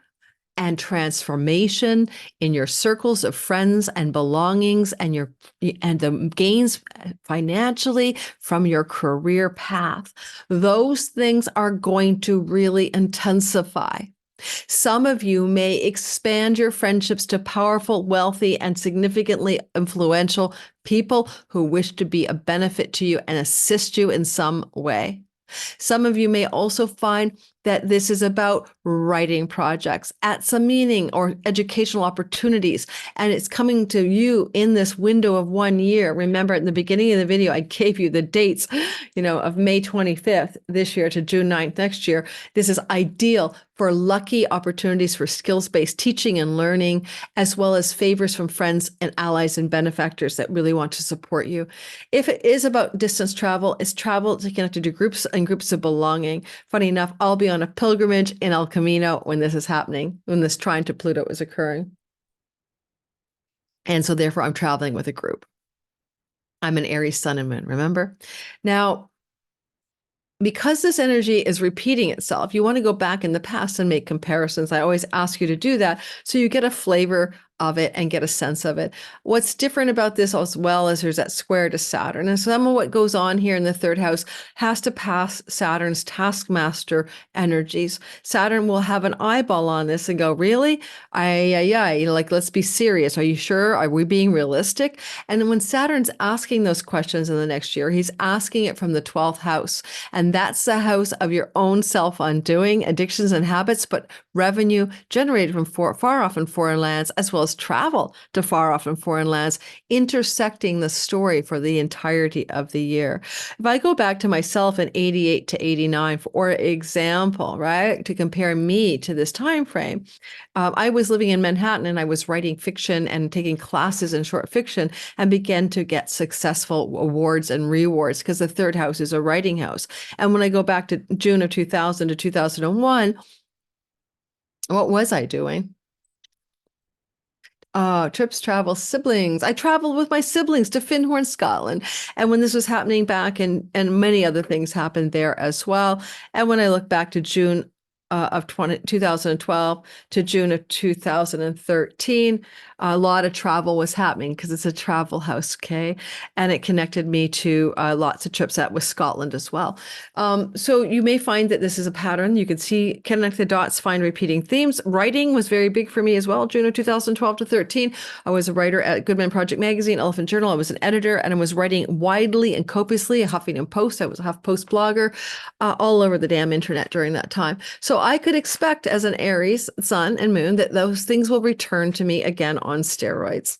[SPEAKER 1] and transformation in your circles of friends and belongings and the gains financially from your career path. Those things are going to really intensify. Some of you may expand your friendships to powerful, wealthy, and significantly influential people who wish to be a benefit to you and assist you in some way. Some of you may also find that this is about writing projects at some meaning or educational opportunities, and it's coming to you in this window of 1 year. Remember, at the beginning of the video, I gave you the dates, of May 25th this year to June 9th next year. This is ideal for lucky opportunities for skills-based teaching and learning, as well as favors from friends and allies and benefactors that really want to support you. If it is about distance travel, it's travel to connect to groups and groups of belonging. Funny enough, I'll be on a pilgrimage in El Camino when this is happening, when this trine to Pluto is occurring. And so therefore I'm traveling with a group. I'm an Aries sun and moon, remember? Now, because this energy is repeating itself, you want to go back in the past and make comparisons. I always ask you to do that so you get a flavor of it and get a sense of it. What's different about this as well is there's that square to Saturn. And some of what goes on here in the 3rd house has to pass Saturn's taskmaster energies. Saturn will have an eyeball on this and go, really? Let's be serious. Are you sure? Are we being realistic? And then when Saturn's asking those questions in the next year, he's asking it from the 12th house. And that's the house of your own self-undoing, addictions and habits, but revenue generated from far off in foreign lands, as well as travel to far off in foreign lands, intersecting the story for the entirety of the year. If I go back to myself in 88 to 89, for example, right, to compare me to this time frame, I was living in Manhattan and I was writing fiction and taking classes in short fiction and began to get successful awards and rewards because the 3rd house is a writing house. And when I go back to June of 2000 to 2001, what was I doing? Trips, travel, siblings. I traveled with my siblings to Findhorn, Scotland. And when this was happening back and many other things happened there as well. And when I look back to June of 2012 to June of 2013, a lot of travel was happening because it's a travel house, okay? And it connected me to lots of trips out with Scotland as well. So you may find that this is a pattern. You can see, connect the dots, find repeating themes. Writing was very big for me as well. June of 2012 to 13, I was a writer at Goodman Project Magazine, Elephant Journal. I was an editor, and I was writing widely and copiously, a Huffington Post. I was a HuffPost blogger, all over the damn internet during that time. So I could expect, as an Aries sun and moon, that those things will return to me again on steroids.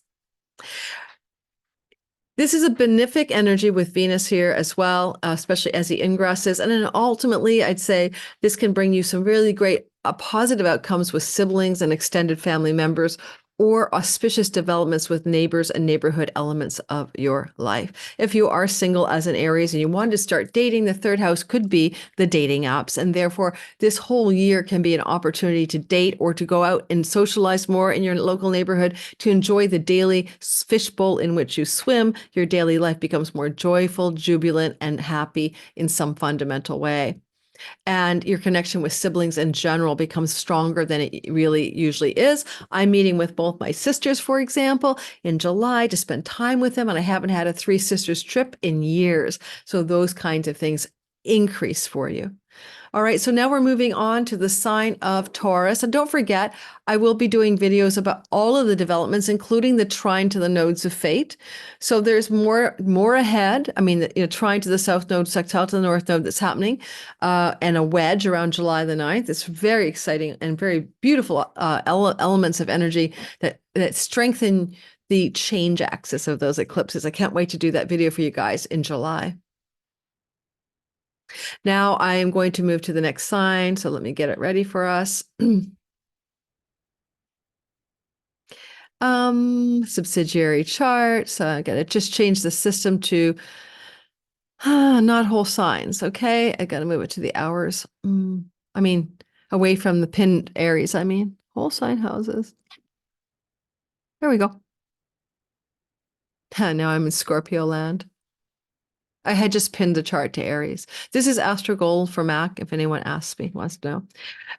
[SPEAKER 1] This is a benefic energy with Venus here as well, especially as he ingresses. And then ultimately, I'd say this can bring you some really great positive outcomes with siblings and extended family members, or auspicious developments with neighbors and neighborhood elements of your life. If you are single as an Aries and you want to start dating, the third house could be the dating apps. And therefore, this whole year can be an opportunity to date or to go out and socialize more in your local neighborhood, to enjoy the daily fishbowl in which you swim. Your daily life becomes more joyful, jubilant, and happy in some fundamental way. And your connection with siblings in general becomes stronger than it really usually is. I'm meeting with both my sisters, for example, in July to spend time with them, and I haven't had a three sisters trip in years. So those kinds of things increase for you. All right, so now we're moving on to the sign of Taurus. And don't forget, I will be doing videos about all of the developments, including the trine to the nodes of fate. So there's more ahead. I mean, trine to the south node, sextile to the north node that's happening, and a wedge around July the 9th. It's very exciting and very beautiful elements of energy that strengthen the change axis of those eclipses. I can't wait to do that video for you guys in July. Now I am going to move to the next sign. So let me get it ready for us. Subsidiary chart. So I'm going to just change the system to not whole signs. Okay. I got to move it to the hours. I mean, away from the pinned Aries. I mean, whole sign houses. There we go. Now I'm in Scorpio land. I had just pinned the chart to Aries. This is Astro Gold for Mac, if anyone asks me, wants to know.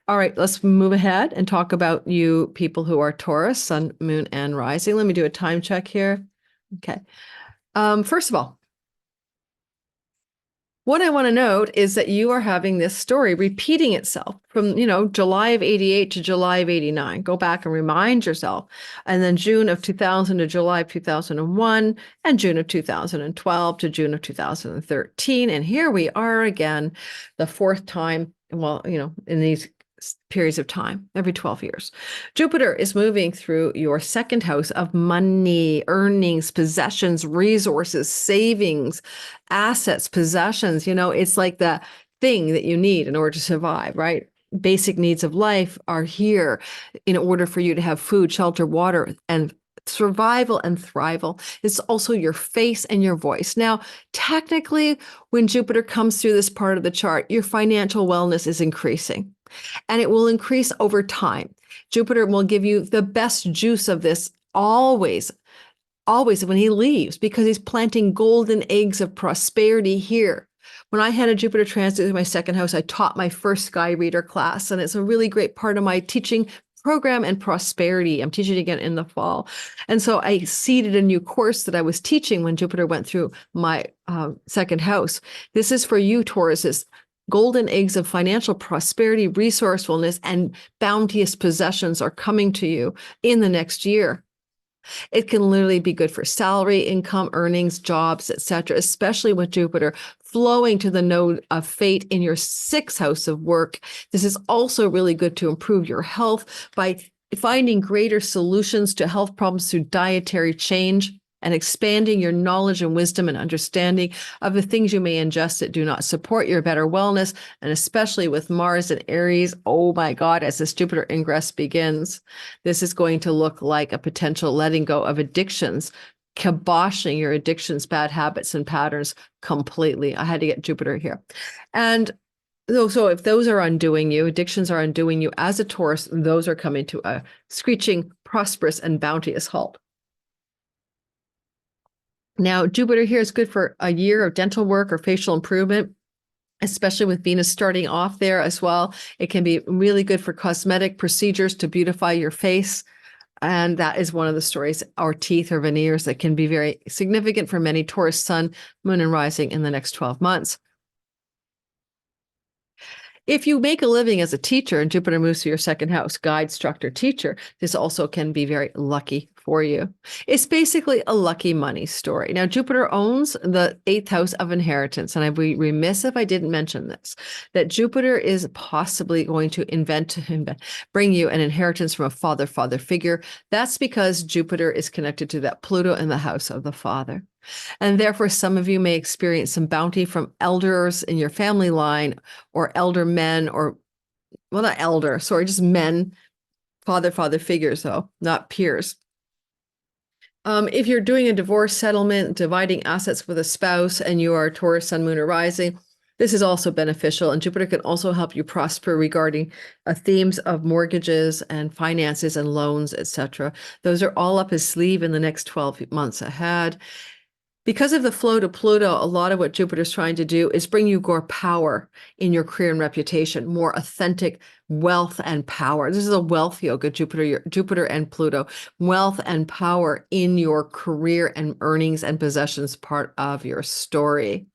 [SPEAKER 1] All right, let's move ahead and talk about you people who are Taurus, sun, moon, and rising. Let me do a time check here. Okay. First of all, what I want to note is that you are having this story repeating itself from, July of 88 to July of 89. Go back and remind yourself. And then June of 2000 to July of 2001, and June of 2012 to June of 2013. And here we are again, the fourth time, well, in these periods of time, every 12 years. Jupiter is moving through your second house of money, earnings, possessions, resources, savings, assets, possessions. It's like the thing that you need in order to survive, right? Basic needs of life are here in order for you to have food, shelter, water, and survival and thrival. It's also your face and your voice. Now, technically, when Jupiter comes through this part of the chart, your financial wellness is increasing. And it will increase over time. Jupiter will give you the best juice of this always when he leaves, because he's planting golden eggs of prosperity here. When I had a Jupiter transit in my second house, I taught my first Sky Reader class, and it's a really great part of my teaching program and prosperity. I'm teaching again in the fall. And so I seeded a new course that I was teaching when Jupiter went through my second house. This is for you, Tauruses. Golden eggs of financial prosperity, resourcefulness, and bounteous possessions are coming to you in the next year. It can literally be good for salary, income, earnings, jobs, etc., especially with Jupiter flowing to the node of fate in your sixth house of work. This is also really good to improve your health by finding greater solutions to health problems through dietary change, and expanding your knowledge and wisdom and understanding of the things you may ingest that do not support your better wellness. And especially with Mars and Aries, oh my God, as this Jupiter ingress begins, this is going to look like a potential letting go of addictions, kiboshing your addictions, bad habits, and patterns completely. I had to get Jupiter here. And so if those are undoing you, addictions are undoing you as a Taurus, those are coming to a screeching prosperous and bounteous halt. Now, Jupiter here is good for a year of dental work or facial improvement, especially with Venus starting off there as well. It can be really good for cosmetic procedures to beautify your face. And that is one of the stories, our teeth or veneers, that can be very significant for many Taurus sun, moon, and rising in the next 12 months. If you make a living as a teacher and Jupiter moves to your second house, guide, instructor, teacher, this also can be very lucky for you. It's basically a lucky money story. Now, Jupiter owns the 8th house of inheritance, and I'd be remiss if I didn't mention this, that Jupiter is possibly going to bring you an inheritance from a father figure. That's because Jupiter is connected to that Pluto in the house of the father. And therefore, some of you may experience some bounty from elders in your family line, or elder men, or, well, not elder, sorry, just men, father figures, though, not peers. If you're doing a divorce settlement, dividing assets with a spouse, and you are Taurus, sun, moon, or rising, this is also beneficial. And Jupiter can also help you prosper regarding themes of mortgages and finances and loans, etc. Those are all up his sleeve in the next 12 months ahead. Because of the flow to Pluto, a lot of what Jupiter's trying to do is bring you more power in your career and reputation, more authentic wealth and power. This is a wealth yoga, Jupiter and Pluto, wealth and power in your career and earnings and possessions part of your story.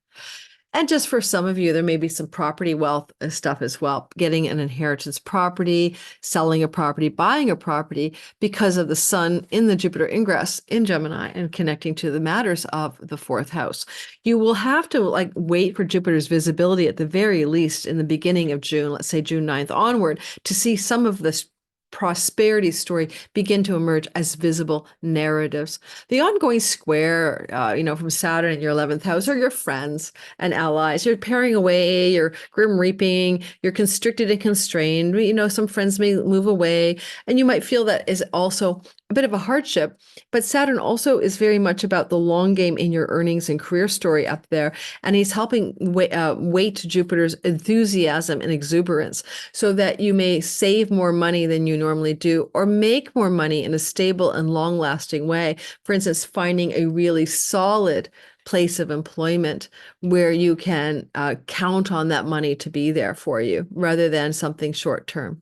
[SPEAKER 1] And just for some of you, there may be some property wealth stuff as well, getting an inheritance property, selling a property, buying a property because of the sun in the Jupiter ingress in Gemini and connecting to the matters of the 4th house. You will have to wait for Jupiter's visibility at the very least in the beginning of June, let's say June 9th onward, to see some of this prosperity story begin to emerge as visible narratives. The ongoing square, from Saturn in your 11th house are your friends and allies. You're paring away, you're grim reaping, you're constricted and constrained. Some friends may move away, and you might feel that is also a bit of a hardship. But Saturn also is very much about the long game in your earnings and career story up there. And he's helping weight Jupiter's enthusiasm and exuberance so that you may save more money than you normally do, or make more money in a stable and long-lasting way. For instance, finding a really solid place of employment where you can count on that money to be there for you rather than something short-term.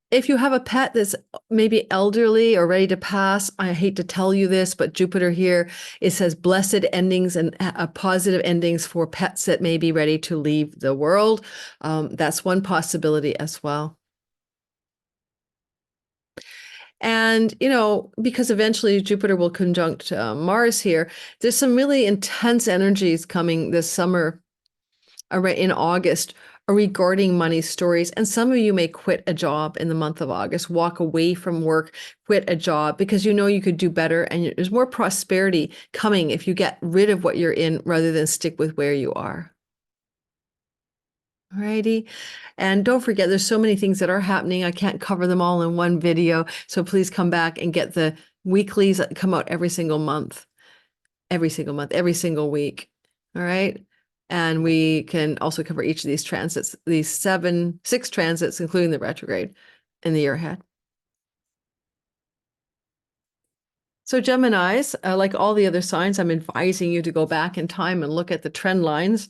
[SPEAKER 1] If you have a pet that's maybe elderly or ready to pass, I hate to tell you this, but Jupiter here, it says blessed endings and positive endings for pets that may be ready to leave the world. That's one possibility as well. And, because eventually Jupiter will conjunct Mars here, there's some really intense energies coming this summer in August regarding money stories. And some of you may quit a job in the month of August, walk away from work, quit a job because you could do better. And there's more prosperity coming if you get rid of what you're in rather than stick with where you are. Alrighty. And don't forget, there's so many things that are happening. I can't cover them all in one video. So please come back and get the weeklies that come out every single month, every single week. All right. And we can also cover each of these transits, these 6 transits, including the retrograde in the year ahead. So Geminis, like all the other signs, I'm advising you to go back in time and look at the trend lines.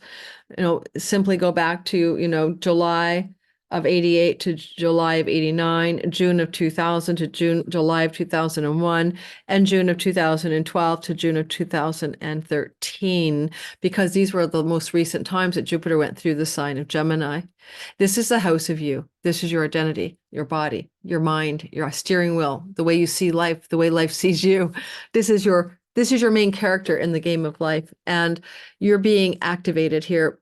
[SPEAKER 1] Simply go back to, July of 88 to July of 89, June of 2000 to July of 2001, and June of 2012 to June of 2013, because these were the most recent times that Jupiter went through the sign of Gemini. This is the house of you. This is your identity, your body, your mind, your steering wheel, the way you see life, the way life sees you. This is your main character in the game of life, and you're being activated here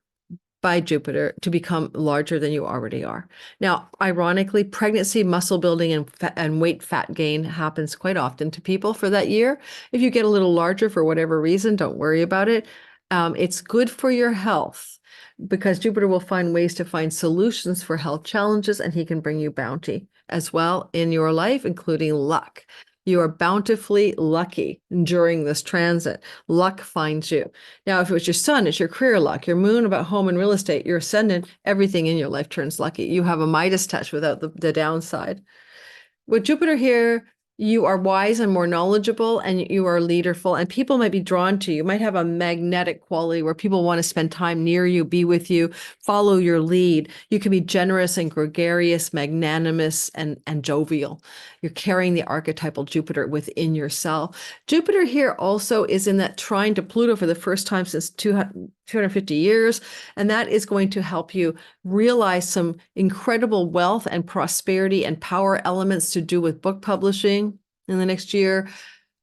[SPEAKER 1] by Jupiter to become larger than you already are. Now, ironically, pregnancy, muscle building, and weight fat gain happens quite often to people for that year. If you get a little larger for whatever reason, don't worry about it. It's good for your health because Jupiter will find ways to find solutions for health challenges, and he can bring you bounty as well in your life, including luck. You are bountifully lucky during this transit. Luck finds you. Now, if it was your sun, it's your career luck. Your moon about home and real estate, your ascendant, everything in your life turns lucky. You have a Midas touch without the downside. With Jupiter here, you are wise and more knowledgeable, and you are leaderful, and people might be drawn to you. You might have a magnetic quality where people want to spend time near you, be with you, follow your lead. You can be generous and gregarious, magnanimous, and jovial. You're carrying the archetypal Jupiter within yourself. Jupiter here also is in that trine to Pluto for the first time since 250 years, and that is going to help you realize some incredible wealth and prosperity and power elements to do with book publishing in the next year,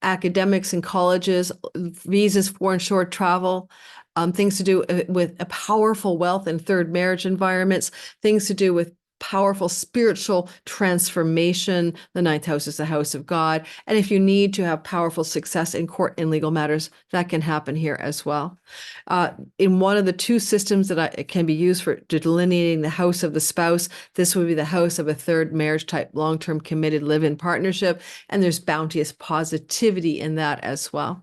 [SPEAKER 1] academics and colleges, visas, foreign short travel, things to do with a powerful wealth and third marriage environments, things to do with powerful spiritual transformation. The ninth house is the house of God. And if you need to have powerful success in court and legal matters, that can happen here as well. In one of the two systems that can be used for delineating the house of the spouse, this would be the house of a third marriage type, long-term committed live-in partnership. And there's bounteous positivity in that as well.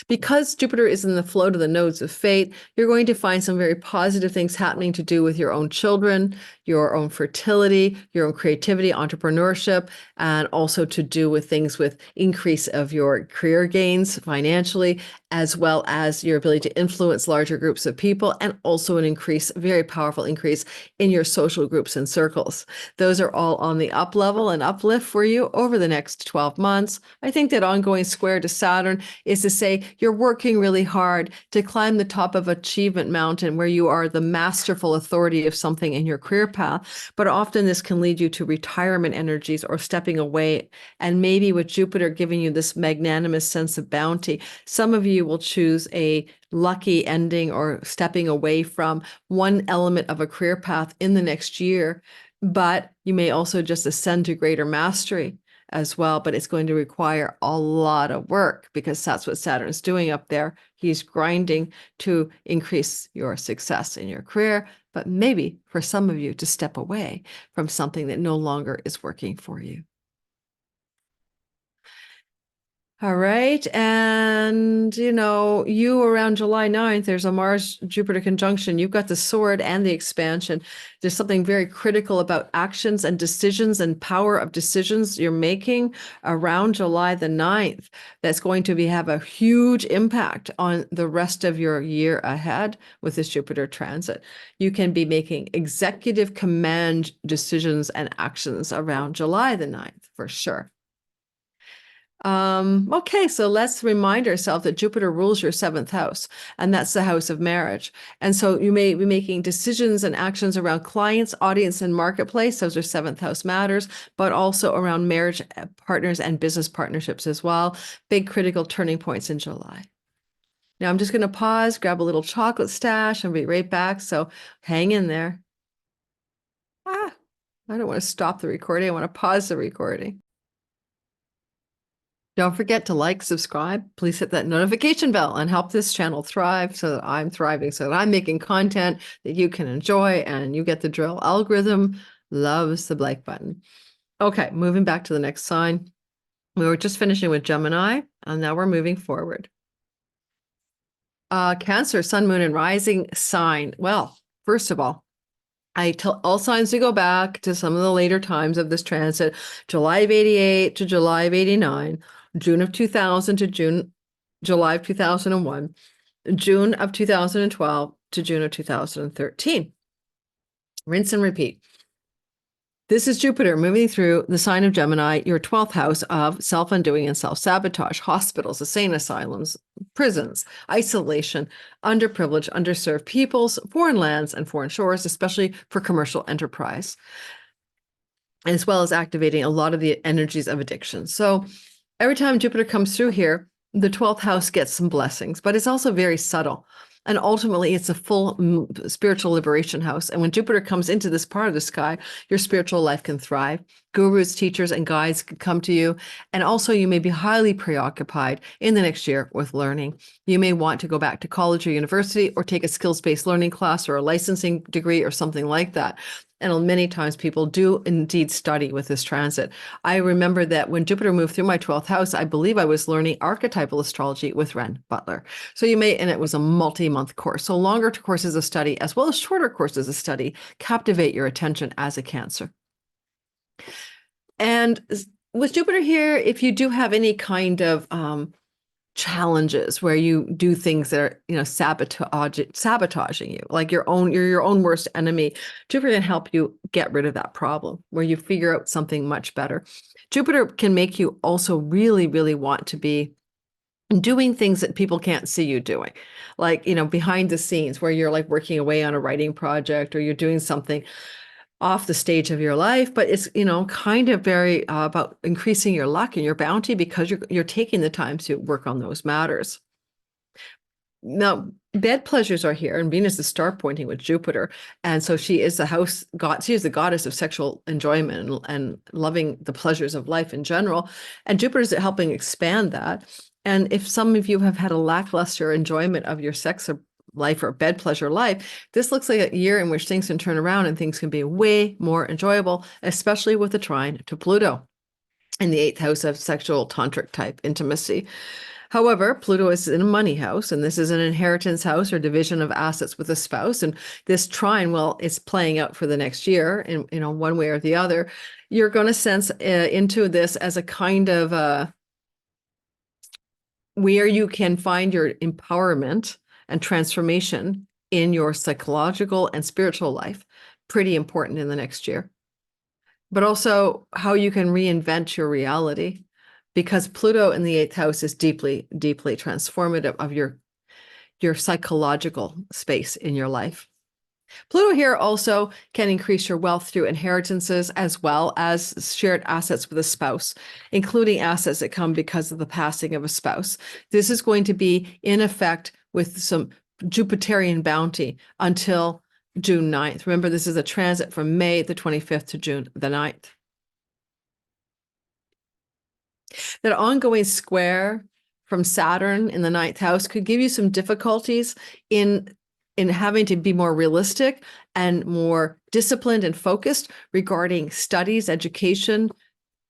[SPEAKER 1] Because Jupiter is in the flow to the nodes of fate, you're going to find some very positive things happening to do with your own children, your own fertility, your own creativity, entrepreneurship, and also to do with things with increase of your career gains financially, as well as your ability to influence larger groups of people, and also an increase, very powerful increase in your social groups and circles. Those are all on the up level and uplift for you over the next 12 months. I think that ongoing square to Saturn is to say you're working really hard to climb the top of achievement mountain where you are the masterful authority of something in your career path. But often this can lead you to retirement energies or stepping away. And maybe with Jupiter giving you this magnanimous sense of bounty, some of you will choose a lucky ending or stepping away from one element of a career path in the next year. But you may also just ascend to greater mastery as well, but it's going to require a lot of work because that's what Saturn's doing up there. He's grinding to increase your success in your career, but maybe for some of you to step away from something that no longer is working for you. All right. And, you around July 9th, there's a Mars-Jupiter conjunction. You've got the sword and the expansion. There's something very critical about actions and decisions and power of decisions you're making around July the 9th that's going to have a huge impact on the rest of your year ahead with this Jupiter transit. You can be making executive command decisions and actions around July the 9th for sure. Okay, so let's remind ourselves that Jupiter rules your seventh house, and that's the house of marriage. And so you may be making decisions and actions around clients, audience, and marketplace. Those are seventh house matters, but also around marriage partners and business partnerships as well. Big critical turning points in July. Now I'm just going to pause, grab a little chocolate stash, and be right back. So hang in there. I don't want to stop the recording. I want to pause the recording. Don't forget to like, subscribe. Please hit that notification bell and help this channel thrive so that I'm thriving, so that I'm making content that you can enjoy, and you get the drill. Algorithm loves the like button. Okay, moving back to the next sign. We were just finishing with Gemini, and now we're moving forward. Cancer, sun, moon, and rising sign. Well, first of all, I tell all signs to go back to some of the later times of this transit, July of 88 to July of 89, June of 2000 to July of 2001, June of 2012 to June of 2013. Rinse and repeat. This is Jupiter moving through the sign of Gemini, your 12th house of self-undoing and self-sabotage, hospitals, insane asylums, prisons, isolation, underprivileged, underserved peoples, foreign lands, and foreign shores, especially for commercial enterprise, as well as activating a lot of the energies of addiction. So every time Jupiter comes through here, the 12th house gets some blessings, but it's also very subtle. And ultimately, it's a full spiritual liberation house. And when Jupiter comes into this part of the sky, your spiritual life can thrive. Gurus, teachers, and guides can come to you. And also, you may be highly preoccupied in the next year with learning. You may want to go back to college or university or take a skills-based learning class or a licensing degree or something like that. And many times people do indeed study with this transit. I remember that when Jupiter moved through my 12th house, I believe I was learning archetypal astrology with Renn Butler. So and it was a multi-month course. So longer courses of study, as well as shorter courses of study, captivate your attention as a Cancer. And with Jupiter here, if you do have any kind of challenges where you do things that are, sabotaging you, like you're your own worst enemy, Jupiter can help you get rid of that problem, where you figure out something much better. Jupiter can make you also really, really want to be doing things that people can't see you doing, like, behind the scenes, where you're like working away on a writing project, or you're doing something off the stage of your life, but it's, kind of very about increasing your luck and your bounty, because you're taking the time to work on those matters. Now, bed pleasures are here, and Venus is star pointing with Jupiter. And so she is the house god. She is the goddess of sexual enjoyment and loving the pleasures of life in general. And Jupiter is helping expand that. And if some of you have had a lackluster enjoyment of your sex life or bed pleasure life, this looks like a year in which things can turn around and things can be way more enjoyable, especially with the trine to Pluto in the 8th house of sexual tantric type intimacy. However, Pluto is in a money house, and this is an inheritance house or division of assets with a spouse. And this trine, well, it's playing out for the next year in, one way or the other. You're going to sense into this as a kind of where you can find your empowerment and transformation in your psychological and spiritual life. Pretty important in the next year. But also how you can reinvent your reality, because Pluto in the 8th house is deeply, deeply transformative of your psychological space in your life. Pluto here also can increase your wealth through inheritances, as well as shared assets with a spouse, including assets that come because of the passing of a spouse. This is going to be in effect with some Jupiterian bounty until June 9th. Remember, this is a transit from May the 25th to June the 9th. That ongoing square from Saturn in the 9th house could give you some difficulties in having to be more realistic and more disciplined and focused regarding studies, education,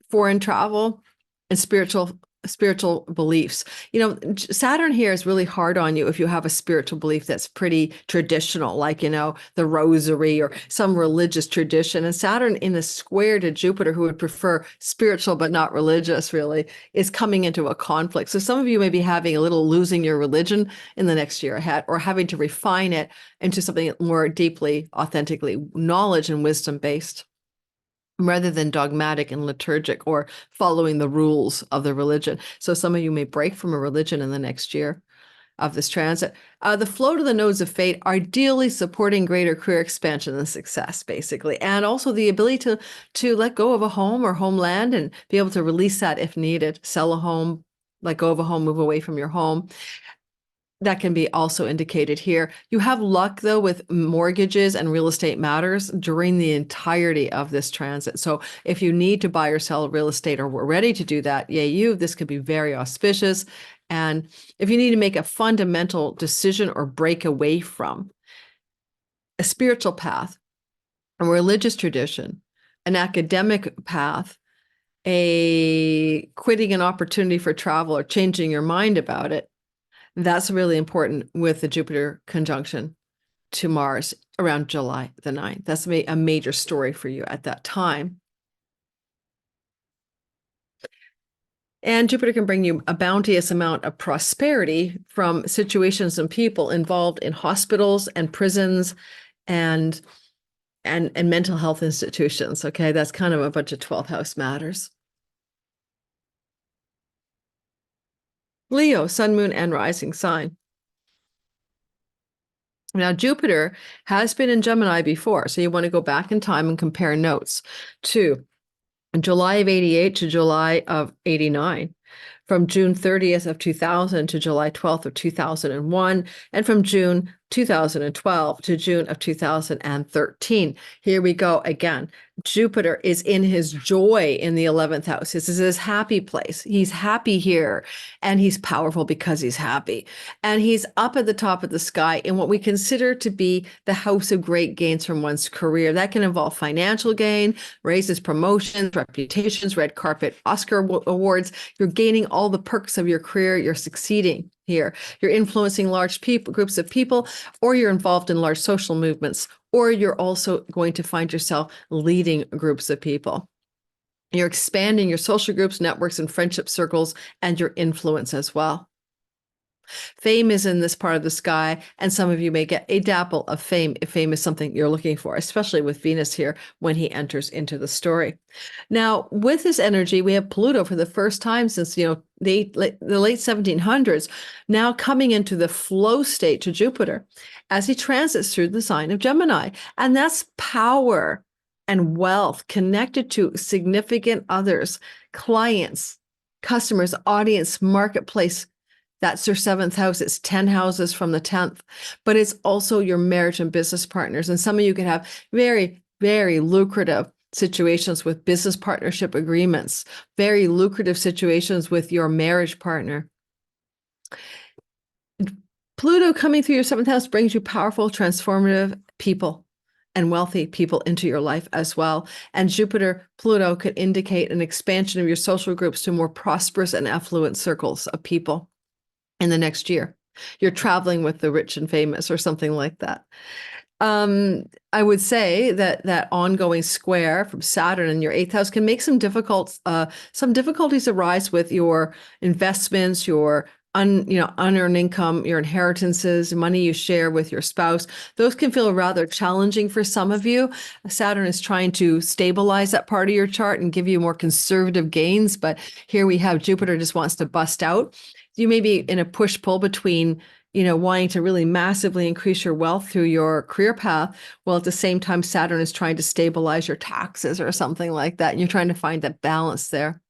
[SPEAKER 1] foreign travel, and spiritual beliefs. Saturn here is really hard on you if you have a spiritual belief that's pretty traditional, like, the rosary or some religious tradition. And Saturn in a square to Jupiter, who would prefer spiritual but not religious, really, is coming into a conflict. So some of you may be having a little losing your religion in the next year ahead, or having to refine it into something more deeply, authentically knowledge and wisdom based, rather than dogmatic and liturgic or following the rules of the religion. So some of you may break from a religion in the next year of this transit. The flow to the nodes of fate, ideally supporting greater career expansion and success, basically, and also the ability to let go of a home or homeland and be able to release that if needed, sell a home, let go of a home, move away from your home. That can be also indicated here. You have luck, though, with mortgages and real estate matters during the entirety of this transit. So if you need to buy or sell real estate, or we're ready to do that, this could be very auspicious. And if you need to make a fundamental decision or break away from a spiritual path, a religious tradition, an academic path, a quitting an opportunity for travel or changing your mind about it, that's really important with the Jupiter conjunction to Mars around July the 9th. That's a major story for you at that time. And Jupiter can bring you a bounteous amount of prosperity from situations and people involved in hospitals and prisons and mental health institutions. Okay, that's kind of a bunch of 12th house matters. Leo, sun, moon, and rising sign. Now, Jupiter has been in Gemini before, so you want to go back in time and compare notes to July of 88 to July of 89, from June 30th of 2000 to July 12th of 2001, and from June 2012 to June of 2013. Here we go again. Jupiter is in his joy in the 11th house. This is his happy place. He's happy here, and he's powerful because he's happy. And he's up at the top of the sky in what we consider to be the house of great gains from one's career. That can involve financial gain, raises, promotions, reputations, red carpet, Oscar awards. You're gaining all the perks of your career. You're succeeding here. You're influencing large groups of people, or you're involved in large social movements, or you're also going to find yourself leading groups of people. You're expanding your social groups, networks, and friendship circles, and your influence as well. Fame is in this part of the sky, and some of you may get a dapple of fame if fame is something you're looking for, especially with Venus here when he enters into the story. Now, with this energy, we have Pluto for the first time since, the late 1700s, now coming into the flow state to Jupiter as he transits through the sign of Gemini. And that's power and wealth connected to significant others, clients, customers, audience, marketplace. That's your 7th house. It's 10 houses from the 10th, but it's also your marriage and business partners. And some of you can have very, very lucrative situations with business partnership agreements, very lucrative situations with your marriage partner. Pluto coming through your 7th house brings you powerful, transformative people and wealthy people into your life as well. And Jupiter, Pluto could indicate an expansion of your social groups to more prosperous and affluent circles of people in the next year. You're traveling with the rich and famous or something like that. I would say that ongoing square from Saturn in your 8th house can make some difficulties arise with your investments, your unearned income, your inheritances, money you share with your spouse. Those can feel rather challenging for some of you. Saturn is trying to stabilize that part of your chart and give you more conservative gains, but here we have Jupiter just wants to bust out. You may be in a push-pull between, wanting to really massively increase your wealth through your career path, while at the same time Saturn is trying to stabilize your taxes or something like that. And you're trying to find that balance there.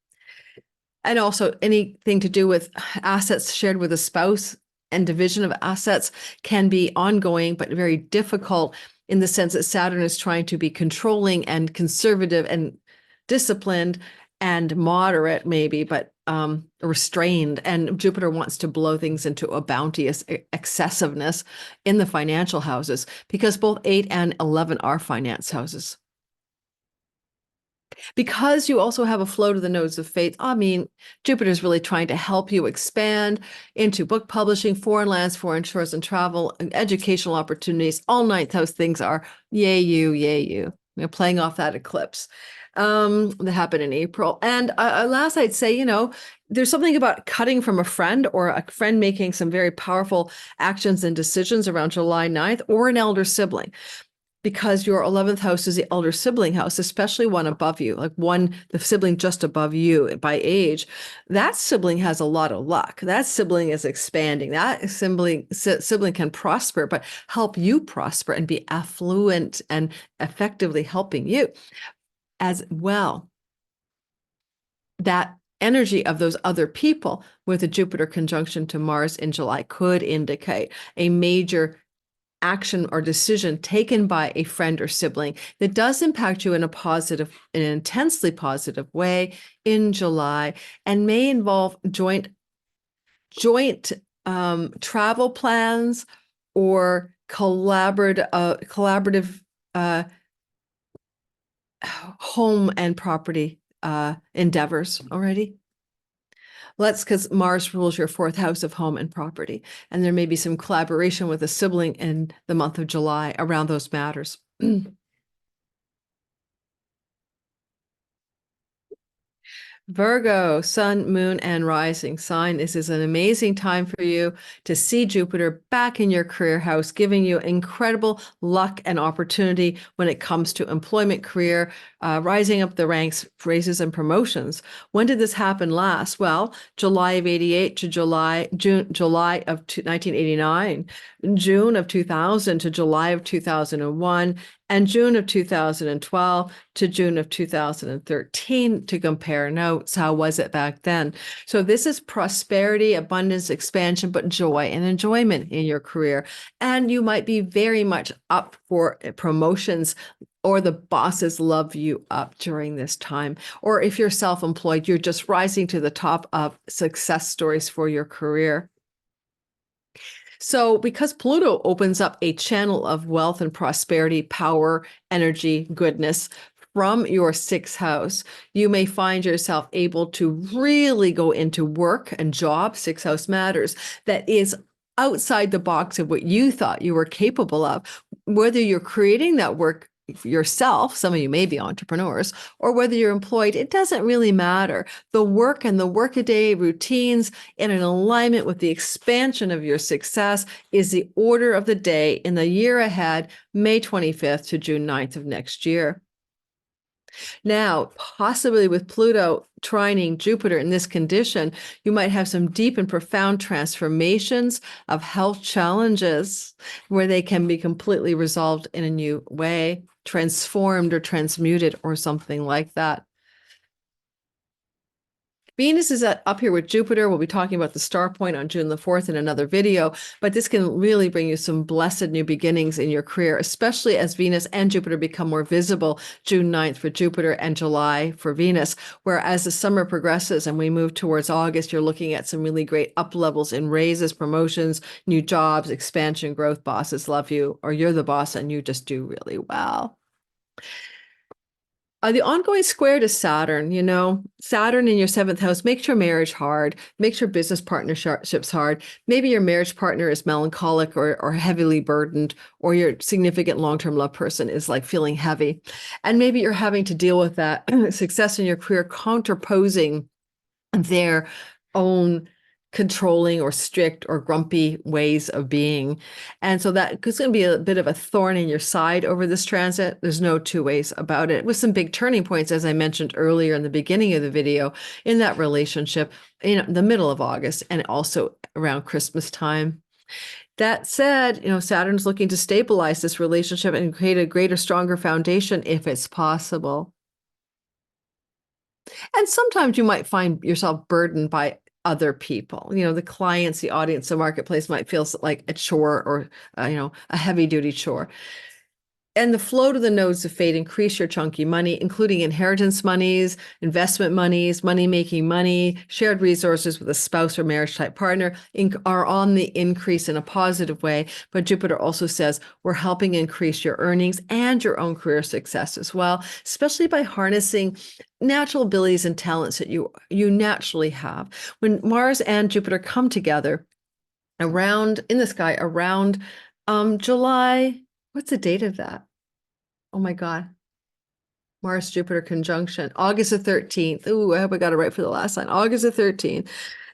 [SPEAKER 1] And also anything to do with assets shared with a spouse and division of assets can be ongoing, but very difficult in the sense that Saturn is trying to be controlling and conservative and disciplined and moderate maybe, but restrained. And Jupiter wants to blow things into a bounteous excessiveness in the financial houses, because both 8 and 11 are finance houses. Because you also have a flow to the nodes of fate, Jupiter's really trying to help you expand into book publishing, foreign lands, foreign shores and travel, and educational opportunities. All 9th house things are yay you, yay you. You're playing off that eclipse that happened in April. And last, I'd say, there's something about cutting from a friend, or a friend making some very powerful actions and decisions around July 9th, or an elder sibling. Because your 11th house is the elder sibling house, especially one above you, the sibling just above you by age. That sibling has a lot of luck. That sibling is expanding. That sibling can prosper, but help you prosper and be affluent and effectively helping you as well. That energy of those other people with a Jupiter conjunction to Mars in July could indicate a major action or decision taken by a friend or sibling that does impact you in an intensely positive way in July, and may involve joint travel plans or collaborative home and property endeavors already. Because Mars rules your 4th house of home and property. And there may be some collaboration with a sibling in the month of July around those matters. Virgo, sun, moon, and rising sign. This is an amazing time for you to see Jupiter back in your career house, giving you incredible luck and opportunity when it comes to employment, career, rising up the ranks, raises and promotions. When did this happen last? Well, July of 88 to July of 1989, June of 2000 to July of 2001, and June of 2012 to June of 2013 to compare notes. How was it back then? So this is prosperity, abundance, expansion, but joy and enjoyment in your career. And you might be very much up for promotions, or the bosses love you up during this time. Or if you're self-employed, you're just rising to the top of success stories for your career. So, because Pluto opens up a channel of wealth and prosperity, power, energy, goodness from your sixth house, you may find yourself able to really go into work and job, sixth house matters, that is outside the box of what you thought you were capable of. Whether you're creating that work yourself, some of you may be entrepreneurs, or whether you're employed, it doesn't really matter. The work and the workaday routines in an alignment with the expansion of your success is the order of the day in the year ahead, May 25th to June 9th of next year. Now, possibly with Pluto trining Jupiter in this condition, you might have some deep and profound transformations of health challenges where they can be completely resolved in a new way, transformed or transmuted or something like that. Venus is up here with Jupiter. We'll be talking about the star point on June the 4th in another video, but this can really bring you some blessed new beginnings in your career, especially as Venus and Jupiter become more visible June 9th for Jupiter and July for Venus, where as the summer progresses and we move towards August, you're looking at some really great up levels in raises, promotions, new jobs, expansion, growth, bosses love you, or you're the boss and you just do really well. The ongoing square to Saturn, Saturn in your seventh house makes your marriage hard, makes your business partnerships hard. Maybe your marriage partner is melancholic or heavily burdened, or your significant long-term love person is like feeling heavy. And maybe you're having to deal with that success in your career counterposing their own controlling or strict or grumpy ways of being. And so that is going to be a bit of a thorn in your side over this transit. There's no two ways about it. With some big turning points, as I mentioned earlier in the beginning of the video, in that relationship, the middle of August and also around Christmas time. That said, Saturn's looking to stabilize this relationship and create a greater, stronger foundation if it's possible. And sometimes you might find yourself burdened by other people, the clients, the audience, the marketplace might feel like a chore or, a heavy duty chore. And the flow to the nodes of fate increase your chunky money, including inheritance monies, investment monies, money-making money, shared resources with a spouse or marriage type partner are on the increase in a positive way. But Jupiter also says we're helping increase your earnings and your own career success as well, especially by harnessing natural abilities and talents that you naturally have. When Mars and Jupiter come together around in the sky around July, what's the date of that? Oh my God. Mars Jupiter conjunction, August the 13th. Ooh, I hope I got it right for the last line. August the 13th.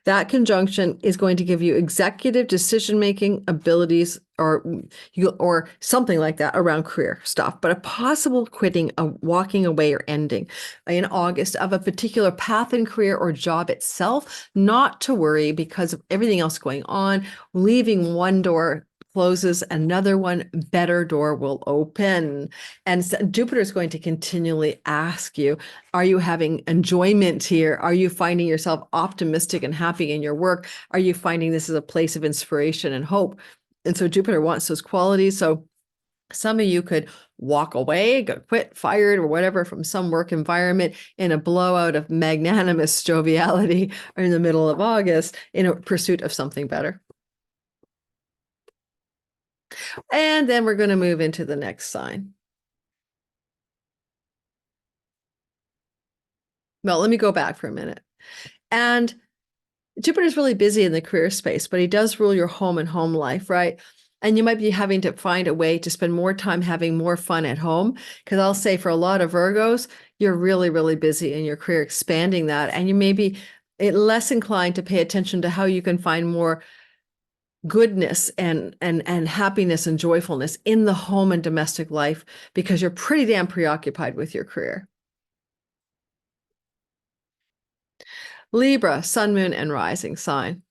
[SPEAKER 1] That conjunction is going to give you executive decision-making abilities or something like that around career stuff, but a possible quitting, a walking away or ending in August of a particular path in career or job itself. Not to worry because of everything else going on, leaving one door closes, another one, better door will open. And so Jupiter is going to continually ask you, are you having enjoyment here? Are you finding yourself optimistic and happy in your work? Are you finding this is a place of inspiration and hope? And so Jupiter wants those qualities. So some of you could walk away, get quit, fired, or whatever from some work environment in a blowout of magnanimous joviality or in the middle of August in a pursuit of something better. And then we're going to move into the next sign. Well, let me go back for a minute. And Jupiter's really busy in the career space, but he does rule your home and home life, right? And you might be having to find a way to spend more time having more fun at home. Because I'll say for a lot of Virgos, you're really, really busy in your career expanding that. And you may be less inclined to pay attention to how you can find more goodness and happiness and joyfulness in the home and domestic life because you're pretty damn preoccupied with your career. Libra, sun, moon, and rising sign.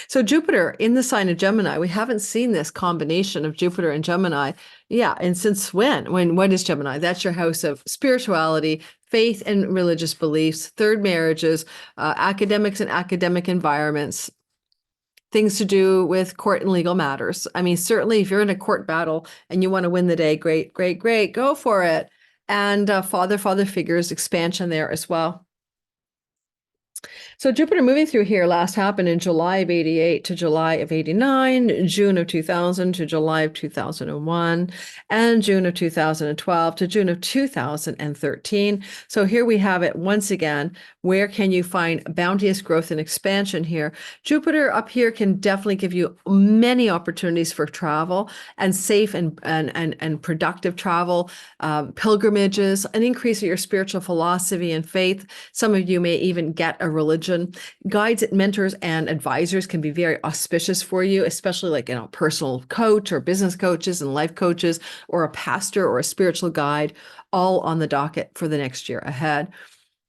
[SPEAKER 1] So Jupiter in the sign of Gemini, we haven't seen this combination of Jupiter and Gemini. Yeah, and since when? What is Gemini? That's your house of spirituality, faith and religious beliefs, third marriages, academics and academic environments, things to do with court and legal matters. I mean, certainly if you're in a court battle and you want to win the day, great, great, great, go for it. And father figures, expansion there as well. So Jupiter moving through here last happened in July of 88 to July of 89, June of 2000 to July of 2001, and June of 2012 to June of 2013. So here we have it once again. Where can you find bounteous growth and expansion here? Jupiter up here can definitely give you many opportunities for travel and safe and productive travel, pilgrimages, an increase of your spiritual philosophy and faith. Some of you may even get a religion. Guides, mentors, and advisors can be very auspicious for you, especially like, personal coach or business coaches and life coaches, or a pastor or a spiritual guide, all on the docket for the next year ahead.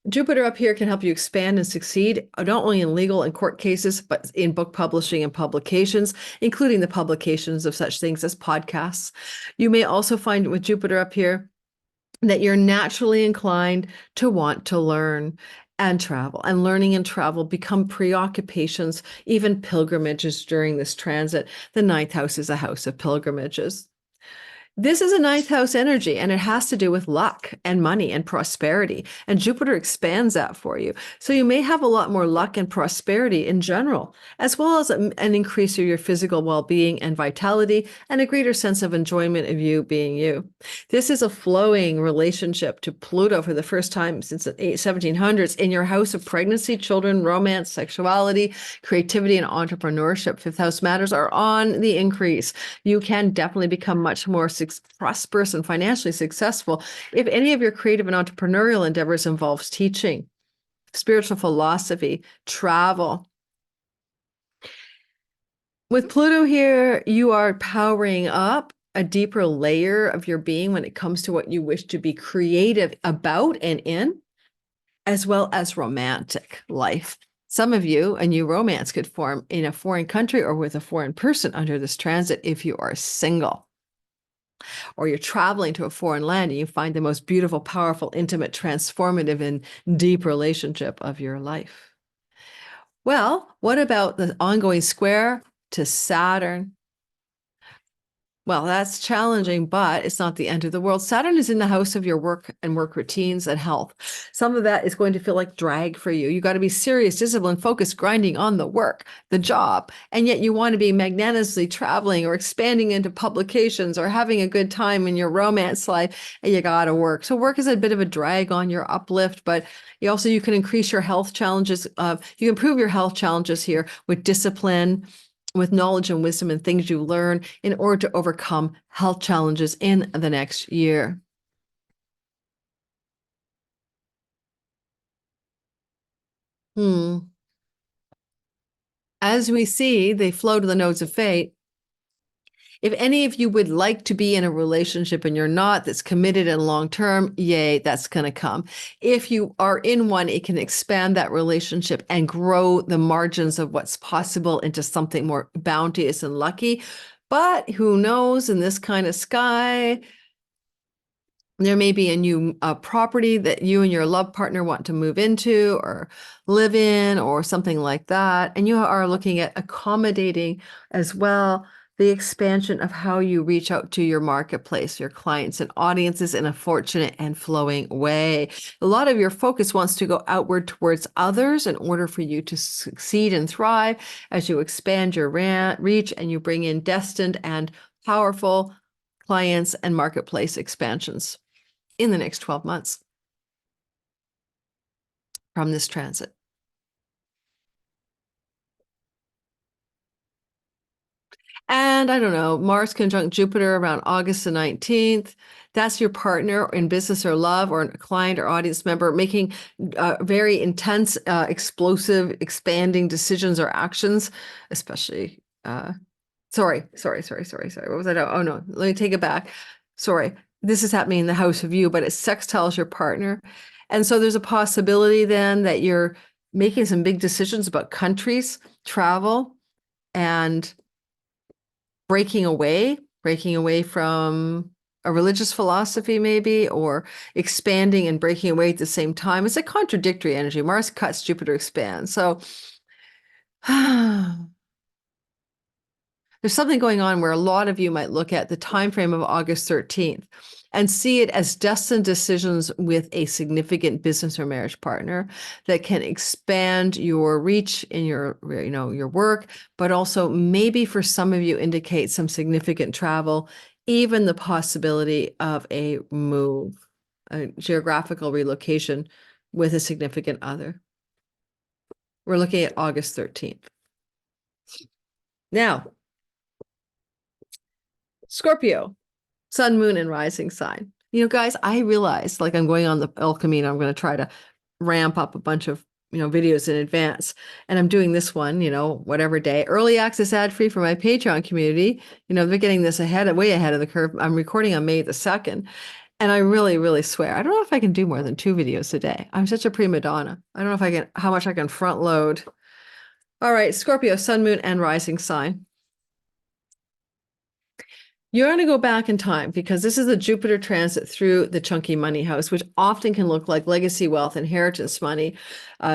[SPEAKER 1] Jupiter up here can help you expand and succeed, not only in legal and court cases, but in book publishing and publications, including the publications of such things as podcasts. You may also find with Jupiter up here that you're naturally inclined to want to learn and travel, and learning and travel become preoccupations, even pilgrimages during this transit. The ninth house is a house of pilgrimages. This is a ninth house energy, and it has to do with luck and money and prosperity. And Jupiter expands that for you. So you may have a lot more luck and prosperity in general, as well as an increase of your physical well-being and vitality, and a greater sense of enjoyment of you being you. This is a flowing relationship to Pluto for the first time since the 1700s in your house of pregnancy, children, romance, sexuality, creativity, and entrepreneurship. Fifth house matters are on the increase. You can definitely become much more prosperous and financially successful if any of your creative and entrepreneurial endeavors involves teaching, spiritual philosophy, travel. With Pluto here, you are powering up a deeper layer of your being when it comes to what you wish to be creative about and in, as well as romantic life. Some of you, a new romance could form in a foreign country or with a foreign person under this transit if you are single. Or you're traveling to a foreign land and you find the most beautiful, powerful, intimate, transformative, and deep relationship of your life. Well, what about the ongoing square to Saturn? Well, that's challenging, but it's not the end of the world. Saturn is in the house of your work and work routines and health. Some of that is going to feel like drag for you. You got to be serious, disciplined, focused, grinding on the work, the job. And yet you want to be magnanimously traveling or expanding into publications or having a good time in your romance life, and you got to work. So work is a bit of a drag on your uplift, but you can increase your health challenges. You can improve your health challenges here with discipline, with knowledge and wisdom and things you learn in order to overcome health challenges in the next year. As we see, they flow to the nodes of fate. If any of you would like to be in a relationship and you're not, that's committed and long-term, yay, that's going to come. If you are in one, it can expand that relationship and grow the margins of what's possible into something more bounteous and lucky. But who knows, in this kind of sky, there may be a new property that you and your love partner want to move into or live in or something like that. And you are looking at accommodating as well the expansion of how you reach out to your marketplace, your clients and audiences in a fortunate and flowing way. A lot of your focus wants to go outward towards others in order for you to succeed and thrive as you expand your reach and you bring in destined and powerful clients and marketplace expansions in the next 12 months from this transit. And I don't know, Mars conjunct Jupiter around August the 19th. That's your partner in business or love or a client or audience member making very intense, explosive, expanding decisions or actions, especially, sorry. What was I? Oh no, let me take it back. Sorry. This is happening in the house of you, but it sextiles your partner. And so there's a possibility then that you're making some big decisions about countries, travel, and breaking away from a religious philosophy maybe, or expanding and breaking away at the same time. It's a contradictory energy. Mars cuts, Jupiter expands. So there's something going on where a lot of you might look at the time frame of August 13th and see it as destined decisions with a significant business or marriage partner that can expand your reach in your, your work, but also maybe for some of you indicate some significant travel, even the possibility of a move, a geographical relocation with a significant other. We're looking at August 13th. Now, Scorpio, sun, moon, and rising sign. Guys, I realized like I'm going on the El Camino. I'm going to try to ramp up a bunch of, videos in advance. And I'm doing this one, whatever day, early access ad free for my Patreon community. They're getting this way ahead of the curve. I'm recording on May the 2nd. And I really, really swear, I don't know if I can do more than 2 videos a day. I'm such a prima donna. I don't know if how much I can front load. All right, Scorpio, sun, moon, and rising sign. You're going to go back in time because this is a Jupiter transit through the chunky money house, which often can look like legacy wealth, inheritance money,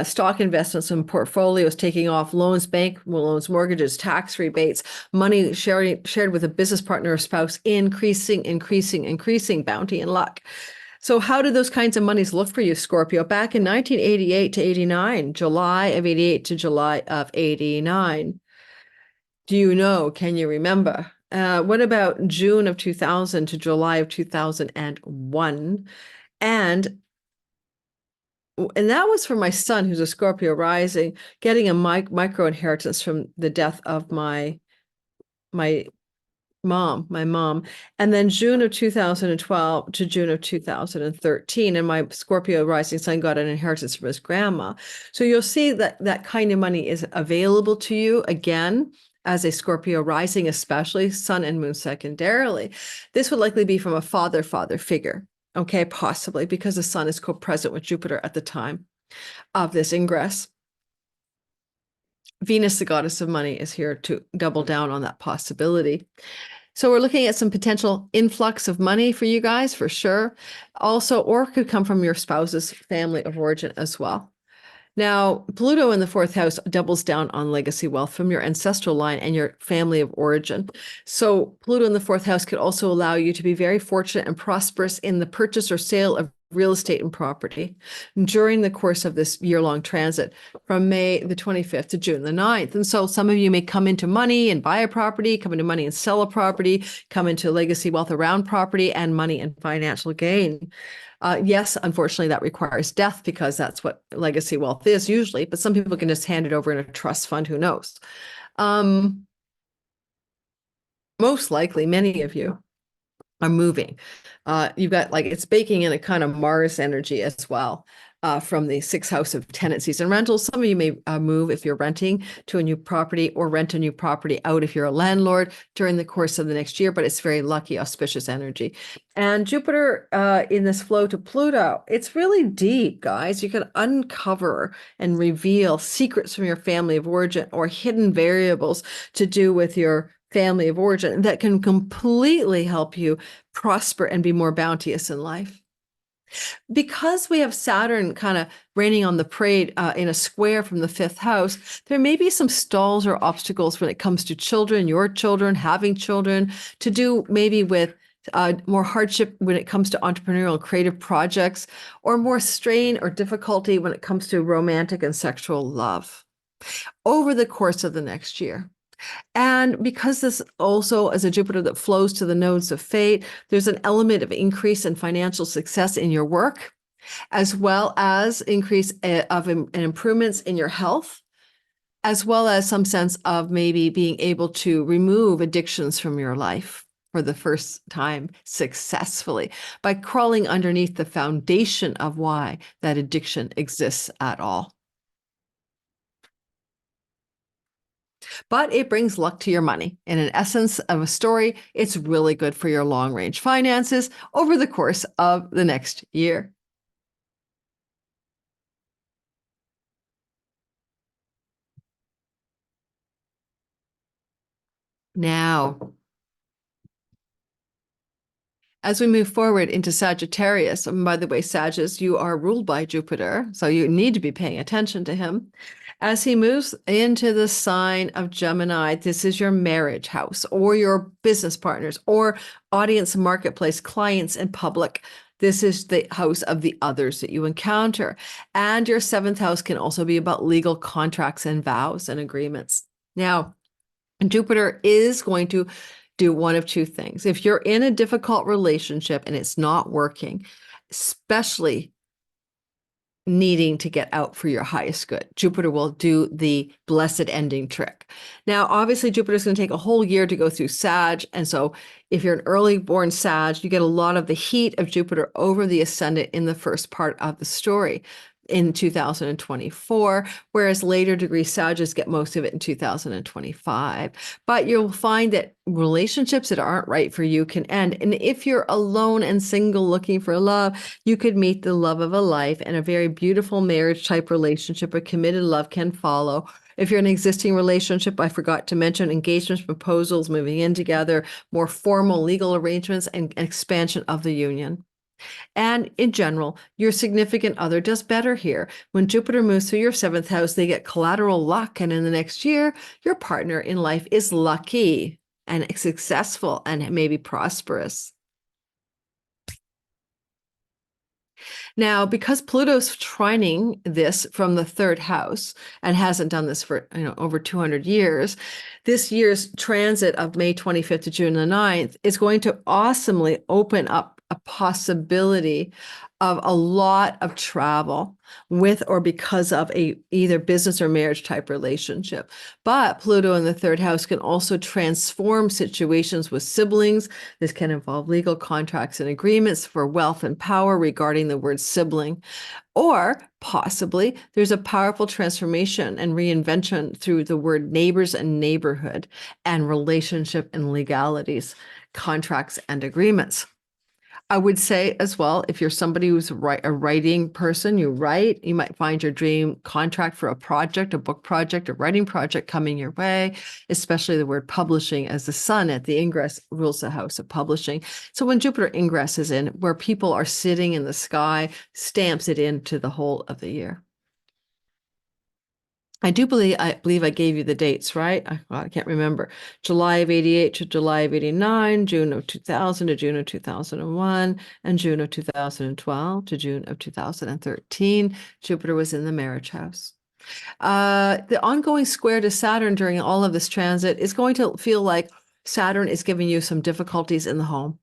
[SPEAKER 1] stock investments and portfolios taking off, loans, bank loans, mortgages, tax rebates, money shared with a business partner or spouse, increasing bounty and luck. So how do those kinds of monies look for you, Scorpio? Back in 1988 to 89, July of 88 to July of 89. Do you know? Can you remember? What about June of 2000 to July of 2001? And that was for my son, who's a Scorpio rising, getting a micro inheritance from the death of my mom. And then June of 2012 to June of 2013. And my Scorpio rising son got an inheritance from his grandma. So you'll see that that kind of money is available to you again as a Scorpio rising, especially sun and moon secondarily. This would likely be from a father figure. Okay, possibly because the sun is co-present with Jupiter at the time of this ingress. Venus, the goddess of money, is here to double down on that possibility. So we're looking at some potential influx of money for you guys, for sure. Also, or it could come from your spouse's family of origin as well. Now, Pluto in the 4th house doubles down on legacy wealth from your ancestral line and your family of origin. So Pluto in the 4th house could also allow you to be very fortunate and prosperous in the purchase or sale of real estate and property during the course of this year-long transit from May the 25th to June the 9th. And so some of you may come into money and buy a property, come into money and sell a property, come into legacy wealth around property and money and financial gain. Yes, unfortunately, that requires death because that's what legacy wealth is usually, but some people can just hand it over in a trust fund, who knows? Most likely, many of you are moving. You've got it's baking in a kind of Mars energy as well. From the 6th house of tenancies and rentals. Some of you may move if you're renting to a new property or rent a new property out if you're a landlord during the course of the next year, but it's very lucky, auspicious energy. And Jupiter in this flow to Pluto, it's really deep, guys. You can uncover and reveal secrets from your family of origin or hidden variables to do with your family of origin that can completely help you prosper and be more bounteous in life. Because we have Saturn kind of reigning on the parade in a square from the 5th house, there may be some stalls or obstacles when it comes to children, your children, having children, to do maybe with more hardship when it comes to entrepreneurial creative projects, or more strain or difficulty when it comes to romantic and sexual love over the course of the next year. And because this also is a Jupiter that flows to the nodes of fate, there's an element of increase in financial success in your work, as well as increase of improvements in your health, as well as some sense of maybe being able to remove addictions from your life for the first time successfully by crawling underneath the foundation of why that addiction exists at all. But it brings luck to your money. In an essence of a story, it's really good for your long-range finances over the course of the next year. Now, as we move forward into Sagittarius, and by the way, Sagittarius, you are ruled by Jupiter, so you need to be paying attention to him. As he moves into the sign of Gemini, this is your marriage house or your business partners or audience marketplace, clients in public. This is the house of the others that you encounter. And your seventh house can also be about legal contracts and vows and agreements. Now, Jupiter is going to do one of two things. If you're in a difficult relationship and it's not working, especially needing to get out for your highest good, Jupiter will do the blessed ending trick. Now, obviously, Jupiter is going to take a whole year to go through Sag. And so if you're an early born Sag, you get a lot of the heat of Jupiter over the ascendant in the first part of the story in 2024, whereas later degree Sagittarius get most of it in 2025. But you'll find that relationships that aren't right for you can end. And if you're alone and single looking for love, you could meet the love of a life, and a very beautiful marriage type relationship or committed love can follow. If you're in an existing relationship, I forgot to mention engagements, proposals, moving in together, more formal legal arrangements, and expansion of the union. And in general, your significant other does better here. When Jupiter moves through your seventh house, they get collateral luck. And in the next year, your partner in life is lucky and successful and maybe prosperous. Now, because Pluto's trining this from the third house and hasn't done this for over 200 years, this year's transit of May 25th to June the 9th is going to awesomely open up a possibility of a lot of travel with or because of a either business or marriage type relationship. But Pluto in the third house can also transform situations with siblings. This can involve legal contracts and agreements for wealth and power regarding the word sibling. Or possibly there's a powerful transformation and reinvention through the word neighbors and neighborhood and relationship and legalities, contracts and agreements. I would say as well, if you're somebody who's a writing person, you write, you might find your dream contract for a project, a book project, a writing project coming your way, especially the word publishing, as the sun at the ingress rules the house of publishing. So when Jupiter ingresses in, where people are sitting in the sky, stamps it into the whole of the year. I believe I gave you the dates, right? I can't remember. July of 88 to July of 89, June of 2000 to June of 2001, and June of 2012 to June of 2013. Jupiter was in the marriage house. The ongoing square to Saturn during all of this transit is going to feel like Saturn is giving you some difficulties in the home.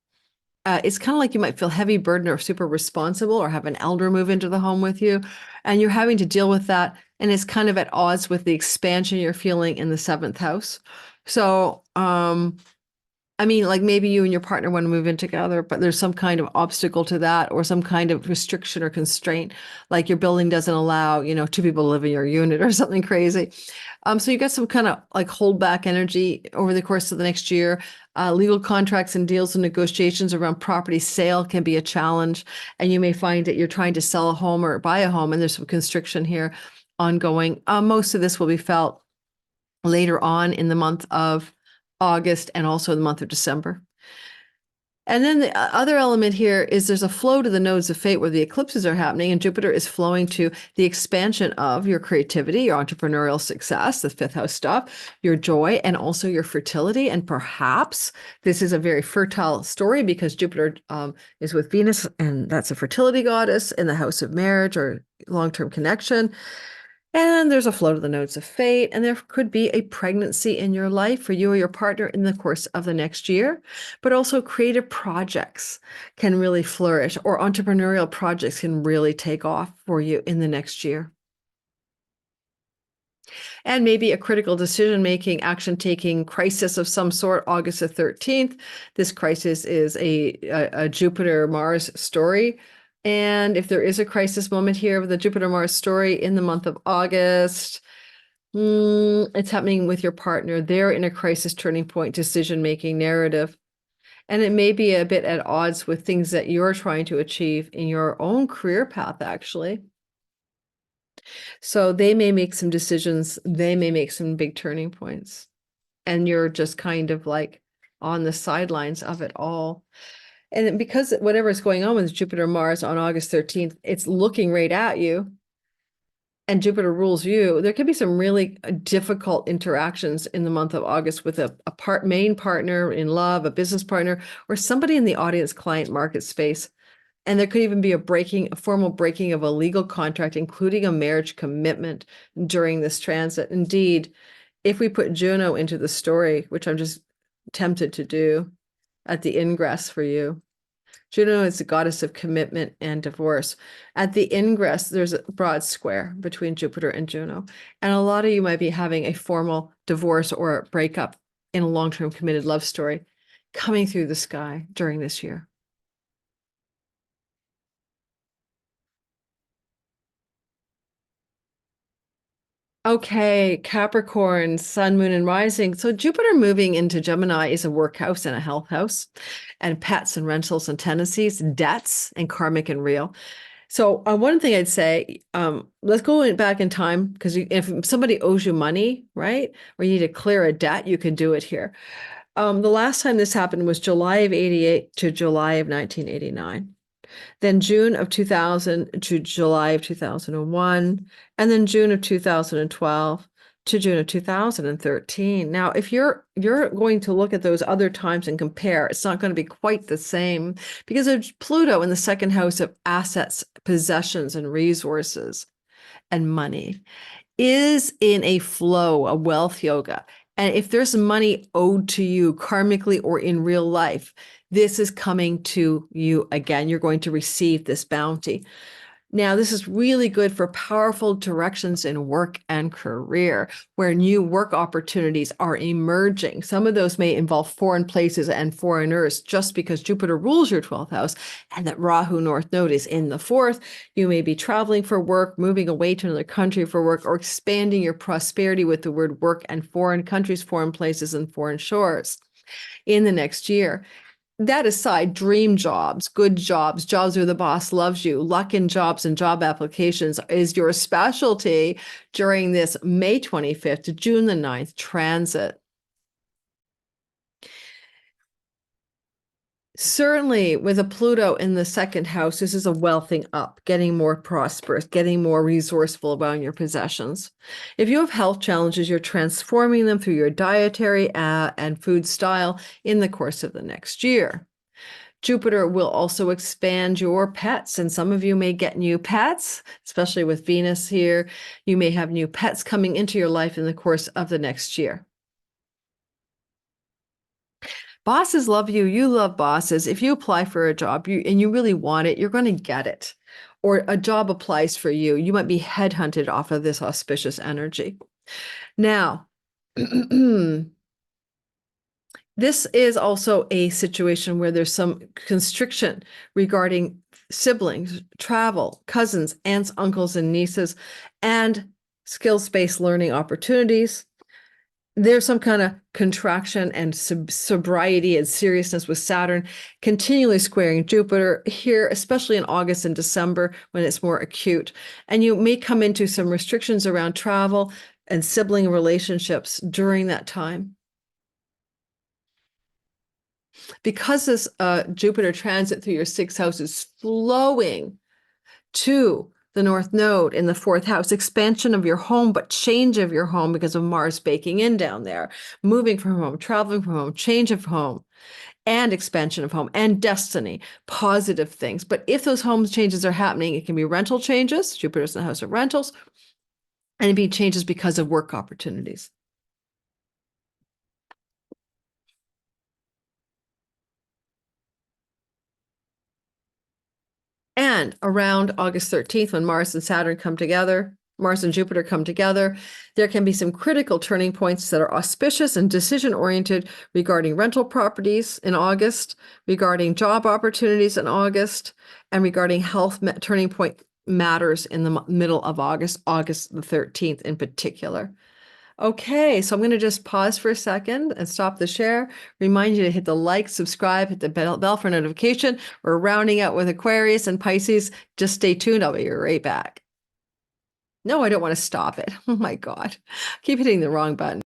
[SPEAKER 1] It's kind of like you might feel heavy burden or super responsible or have an elder move into the home with you, and you're having to deal with that. And it's kind of at odds with the expansion you're feeling in the seventh house. So, I mean, like maybe you and your partner want to move in together, but there's some kind of obstacle to that or some kind of restriction or constraint, like your building doesn't allow, two people to live in your unit or something crazy. So you got some kind of like hold back energy over the course of the next year. Legal contracts and deals and negotiations around property sale can be a challenge. And you may find that you're trying to sell a home or buy a home and there's some constriction here ongoing. Most of this will be felt later on in the month of August and also the month of December. And then the other element here is there's a flow to the nodes of fate where the eclipses are happening, and Jupiter is flowing to the expansion of your creativity, your entrepreneurial success, the fifth house stuff, your joy, and also your fertility. And perhaps this is a very fertile story because Jupiter is with Venus, and that's a fertility goddess in the house of marriage or long-term connection. And there's a flow to the nodes of fate, and there could be a pregnancy in your life for you or your partner in the course of the next year, but also creative projects can really flourish, or entrepreneurial projects can really take off for you in the next year. And maybe a critical decision-making, action-taking crisis of some sort, August the 13th. This crisis is a Jupiter-Mars story. And if there is a crisis moment here with the Jupiter-Mars story in the month of August, it's happening with your partner. They're in a crisis turning point, decision-making narrative. And it may be a bit at odds with things that you're trying to achieve in your own career path, actually. So they may make some decisions. They may make some big turning points. and you're just kind of like on the sidelines of it all. And because whatever is going on with Jupiter Mars on August 13th, it's looking right at you, and Jupiter rules you. There could be some really difficult interactions in the month of August with a main partner in love, a business partner, or somebody in the audience client market space. And there could even be a formal breaking of a legal contract, including a marriage commitment during this transit. Indeed, if we put Juno into the story, which I'm just tempted to do at the ingress for you. Juno is the goddess of commitment and divorce. At the ingress, there's a broad square between Jupiter and Juno. And a lot of you might be having a formal divorce or a breakup in a long-term committed love story coming through the sky during this year. Okay, Capricorn, Sun, Moon, and Rising. So Jupiter moving into Gemini is a work house and a health house, and pets and rentals and tenancies, debts and karmic and real. So one thing I'd say, let's go back in time, because if somebody owes you money, right, or you need to clear a debt, you can do it here. The last time this happened was July of 88 to July of 1989. Then June of 2000 to July of 2001, and then June of 2012 to June of 2013. Now, if you're going to look at those other times and compare, it's not going to be quite the same because of Pluto in the second house of assets, possessions, and resources and money is in a flow, a wealth yoga. And if there's money owed to you karmically or in real life, this is coming to you again. You're going to receive this bounty. Now, this is really good for powerful directions in work and career, where new work opportunities are emerging. Some of those may involve foreign places and foreigners, just because Jupiter rules your 12th house and that Rahu North Node is in the 4th. You may be traveling for work, moving away to another country for work, or expanding your prosperity with the word work and foreign countries, foreign places, and foreign shores in the next year. That aside, dream jobs, good jobs, jobs where the boss loves you, luck in jobs and job applications is your specialty during this May 25th to June the 9th transit. Certainly, with a Pluto in the second house, this is a wealthing up, getting more prosperous, getting more resourceful around your possessions. If you have health challenges, you're transforming them through your dietary and food style in the course of the next year. Jupiter will also expand your pets, and some of you may get new pets, especially with Venus here. You may have new pets coming into your life in the course of the next year. Bosses love you. You love bosses. If you apply for a job and you really want it, you're going to get it. Or a job applies for you. You might be headhunted off of this auspicious energy. Now, this is also a situation where there's some constriction regarding siblings, travel, cousins, aunts, uncles, and nieces, and skills-based learning opportunities. There's some kind of contraction and sobriety and seriousness with Saturn continually squaring Jupiter here, especially in August and December when it's more acute. And you may come into some restrictions around travel and sibling relationships during that time. Because this Jupiter transit through your 6th house is flowing to the North Node in the 4th house, expansion of your home, but change of your home because of Mars baking in down there, moving from home, traveling from home, change of home, and expansion of home and destiny, positive things. But if those home changes are happening, it can be rental changes. Jupiter's in the house of rentals, and it be changes because of work opportunities. And around August 13th, when Mars and Saturn come together, Mars and Jupiter come together, there can be some critical turning points that are auspicious and decision-oriented regarding rental properties in August, regarding job opportunities in August, and regarding health turning point matters in the middle of August, August the 13th in particular. Okay, so I'm going to just pause for a second and stop the share. Remind you to hit the like, subscribe, hit the bell for notification. We're rounding out with Aquarius and Pisces. Just stay tuned. I'll be right back. No, I don't want to stop it. Oh my God. I keep hitting the wrong button.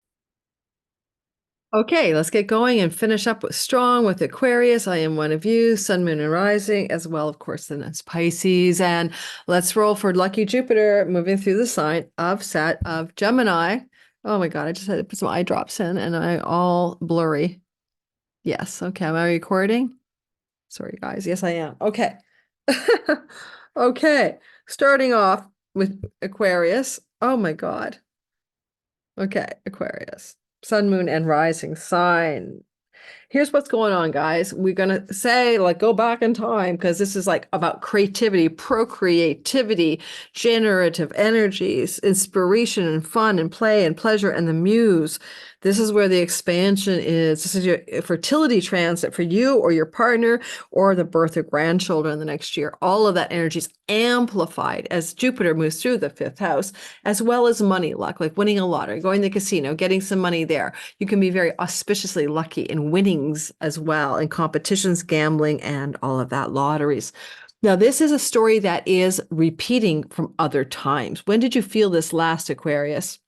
[SPEAKER 1] Okay, let's get going and finish up with strong with Aquarius. I am one of you, Sun, Moon, and Rising, as well, of course, then it's Pisces. And let's roll for lucky Jupiter moving through the sign of Gemini. Oh my God, I just had to put some eye drops in and I all blurry. Yes, okay. Am I recording? Sorry, guys. Yes, I am. Okay. Okay, starting off with Aquarius. Oh my God. Okay, Aquarius. Sun, Moon, and Rising sign. Here's what's going on, guys. We're going to say, like, go back in time because this is like about creativity, procreativity, generative energies, inspiration and fun and play and pleasure and the muse. This is where the expansion is. This is your fertility transit for you or your partner or the birth of grandchildren the next year. All of that energy is amplified as Jupiter moves through the fifth house, as well as money luck, like winning a lottery, going to the casino, getting some money there. You can be very auspiciously lucky in winnings as well, in competitions, gambling, and all of that, lotteries. Now, this is a story that is repeating from other times. When did you feel this last, Aquarius?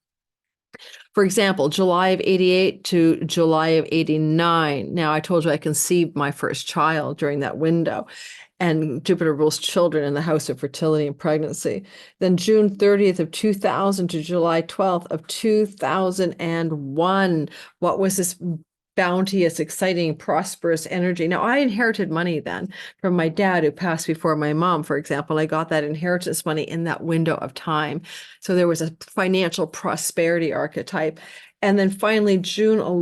[SPEAKER 1] For example, July of 88 to July of 89. Now, I told you I conceived my first child during that window, and Jupiter rules children in the house of fertility and pregnancy. Then June 30th of 2000 to July 12th of 2001. What was this bounteous, exciting, prosperous energy? Now, I inherited money then from my dad who passed before my mom, for example. I got that inheritance money in that window of time. So there was a financial prosperity archetype. And then finally, June of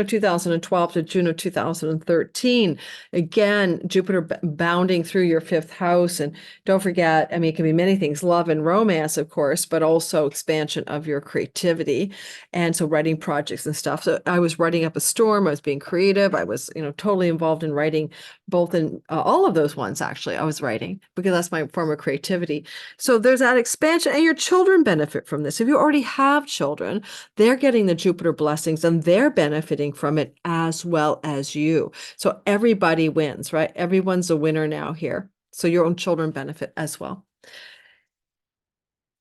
[SPEAKER 1] 2012 to June of 2013. Again, Jupiter bounding through your fifth house. And don't forget, I mean, it can be many things, love and romance, of course, but also expansion of your creativity. And so writing projects and stuff. So I was writing up a storm. I was being creative. I was, totally involved in writing, both in all of those ones, actually, I was writing because that's my form of creativity. So there's that expansion, and your children benefit from this. If you already have children, they're getting the Jupiter blessings and they're benefiting from it as well as you. So everybody wins, right? Everyone's a winner now here. So your own children benefit as well.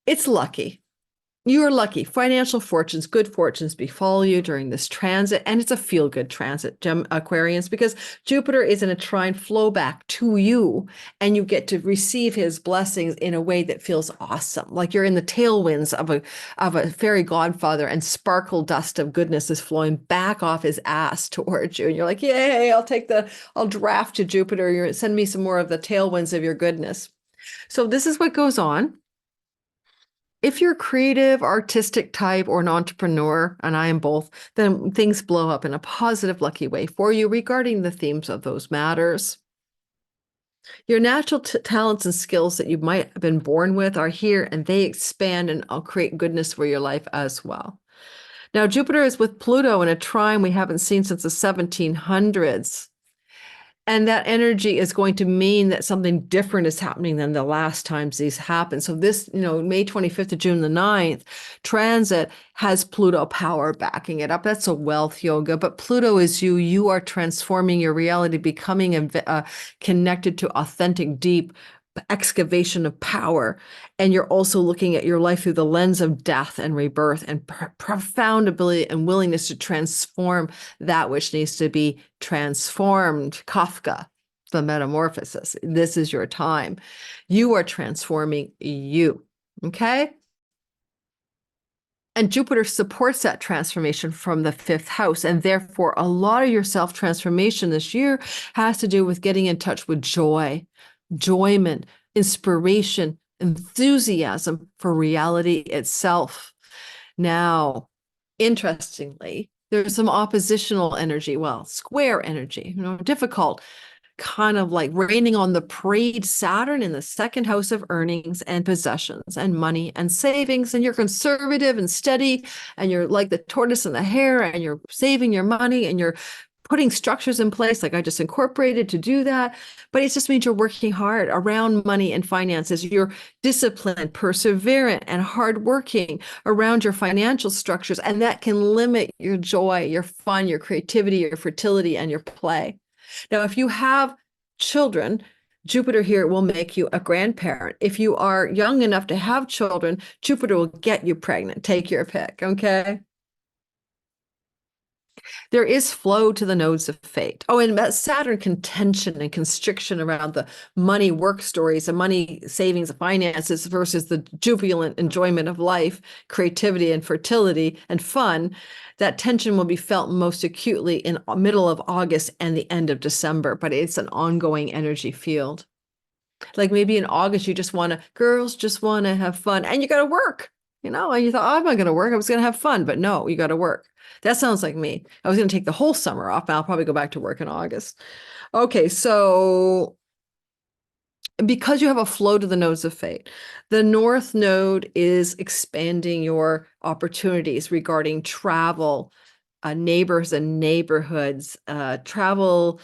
[SPEAKER 1] It's lucky. You are lucky. Financial fortunes, good fortunes befall you during this transit. And it's a feel-good transit, Aquarians, because Jupiter is in a trine flow back to you, and you get to receive his blessings in a way that feels awesome. Like you're in the tailwinds of a fairy godfather, and sparkle dust of goodness is flowing back off his ass towards you. And you're like, yay, I'll draft to Jupiter. Send me some more of the tailwinds of your goodness. So this is what goes on. If you're a creative, artistic type or an entrepreneur, and I am both, then things blow up in a positive, lucky way for you regarding the themes of those matters. Your natural talents and skills that you might have been born with are here, and they expand and create goodness for your life as well. Now, Jupiter is with Pluto in a trine we haven't seen since the 1700s. And that energy is going to mean that something different is happening than the last times these happened. So this, May 25th to June the 9th transit has Pluto power backing it up. That's a wealth yoga, but Pluto is you. You are transforming your reality, becoming connected to authentic, deep excavation of power. And you're also looking at your life through the lens of death and rebirth and profound ability and willingness to transform that which needs to be transformed. Kafka, the metamorphosis. This is your time. You are transforming you. Okay? And Jupiter supports that transformation from the fifth house. And therefore, a lot of your self-transformation this year has to do with getting in touch with joy, enjoyment, inspiration, enthusiasm for reality itself. Now, interestingly, there's some oppositional energy, square energy, difficult, kind of like raining on the parade Saturn in the second house of earnings and possessions and money and savings. And you're conservative and steady, and you're like the tortoise and the hare, and you're saving your money, and you're putting structures in place, like I just incorporated to do that. But it just means you're working hard around money and finances. You're disciplined, perseverant, and hardworking around your financial structures. And that can limit your joy, your fun, your creativity, your fertility, and your play. Now, if you have children, Jupiter here will make you a grandparent. If you are young enough to have children, Jupiter will get you pregnant. Take your pick, okay? There is flow to the nodes of fate. Oh, and Saturn contention and constriction around the money work stories and money savings and finances versus the jubilant enjoyment of life, creativity and fertility and fun. That tension will be felt most acutely in middle of August and the end of December, but it's an ongoing energy field. Like maybe in August, girls just want to have fun and you got to work, and you thought, oh, I'm not going to work. I was going to have fun, but no, you got to work. That sounds like me. I was going to take the whole summer off, and I'll probably go back to work in August. Okay, so because you have a flow to the nodes of fate, the North Node is expanding your opportunities regarding travel, neighbors and neighborhoods, travel,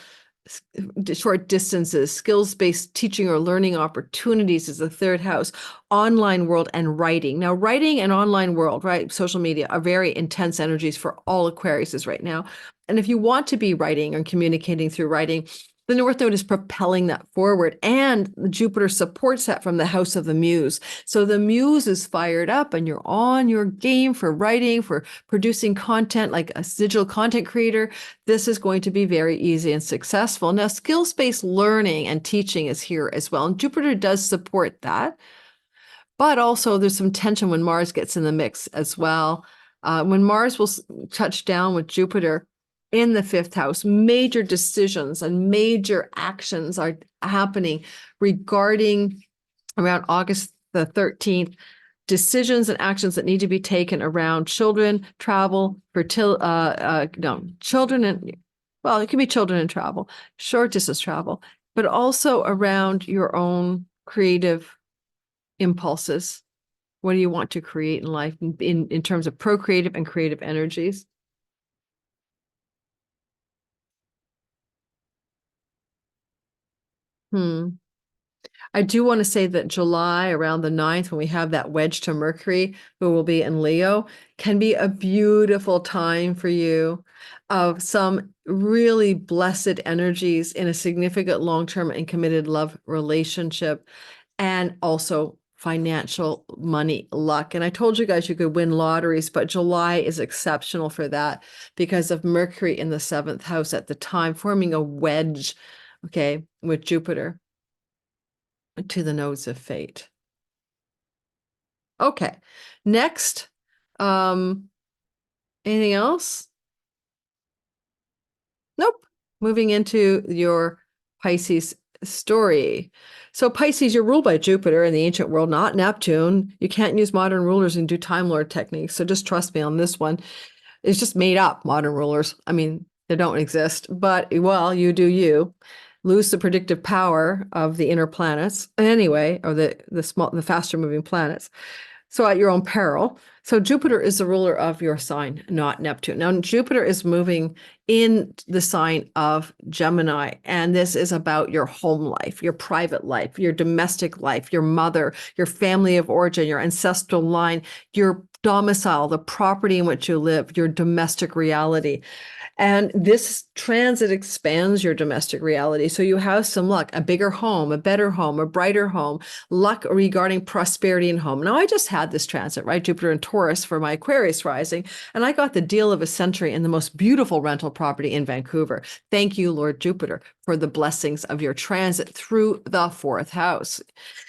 [SPEAKER 1] short distances, skills-based teaching or learning opportunities is the third house, online world and writing. Now, writing and online world, right, social media are very intense energies for all Aquariuses right now. And if you want to be writing and communicating through writing, the North Node is propelling that forward, and Jupiter supports that from the house of the Muse. So the Muse is fired up and you're on your game for writing, for producing content like a digital content creator. This is going to be very easy and successful. Now, skills-based learning and teaching is here as well, and Jupiter does support that. But also there's some tension when Mars gets in the mix as well. When Mars will touch down with Jupiter in the fifth house, major decisions and major actions are happening regarding around August the 13th, decisions and actions that need to be taken around children, travel, children and, well, it can be children and travel, short distance travel, but also around your own creative impulses. What do you want to create in life in terms of procreative and creative energies? I do want to say that July around the 9th, when we have that wedge to Mercury, who will be in Leo, can be a beautiful time for you of some really blessed energies in a significant long-term and committed love relationship, and also financial money luck. And I told you guys you could win lotteries, but July is exceptional for that because of Mercury in the seventh house at the time, forming a wedge, okay, with Jupiter to the nodes of fate. Okay, next, anything else? Nope. Moving into your Pisces story. So Pisces, you're ruled by Jupiter in the ancient world, not Neptune. You can't use modern rulers and do Time Lord techniques. So just trust me on this one. It's just made up modern rulers. I mean, they don't exist, but well, you do you. Lose the predictive power of the inner planets anyway, or the faster moving planets. So at your own peril. So Jupiter is the ruler of your sign, not Neptune. Now, Jupiter is moving in the sign of Gemini, and this is about your home life, your private life, your domestic life, your mother, your family of origin, your ancestral line, your domicile, the property in which you live, your domestic reality. And this transit expands your domestic reality. So you have some luck, a bigger home, a better home, a brighter home, luck regarding prosperity in home. Now, I just had this transit, right? Jupiter and Taurus for my Aquarius rising, and I got the deal of a century in the most beautiful rental property in Vancouver. Thank you, Lord Jupiter, for the blessings of your transit through the fourth house.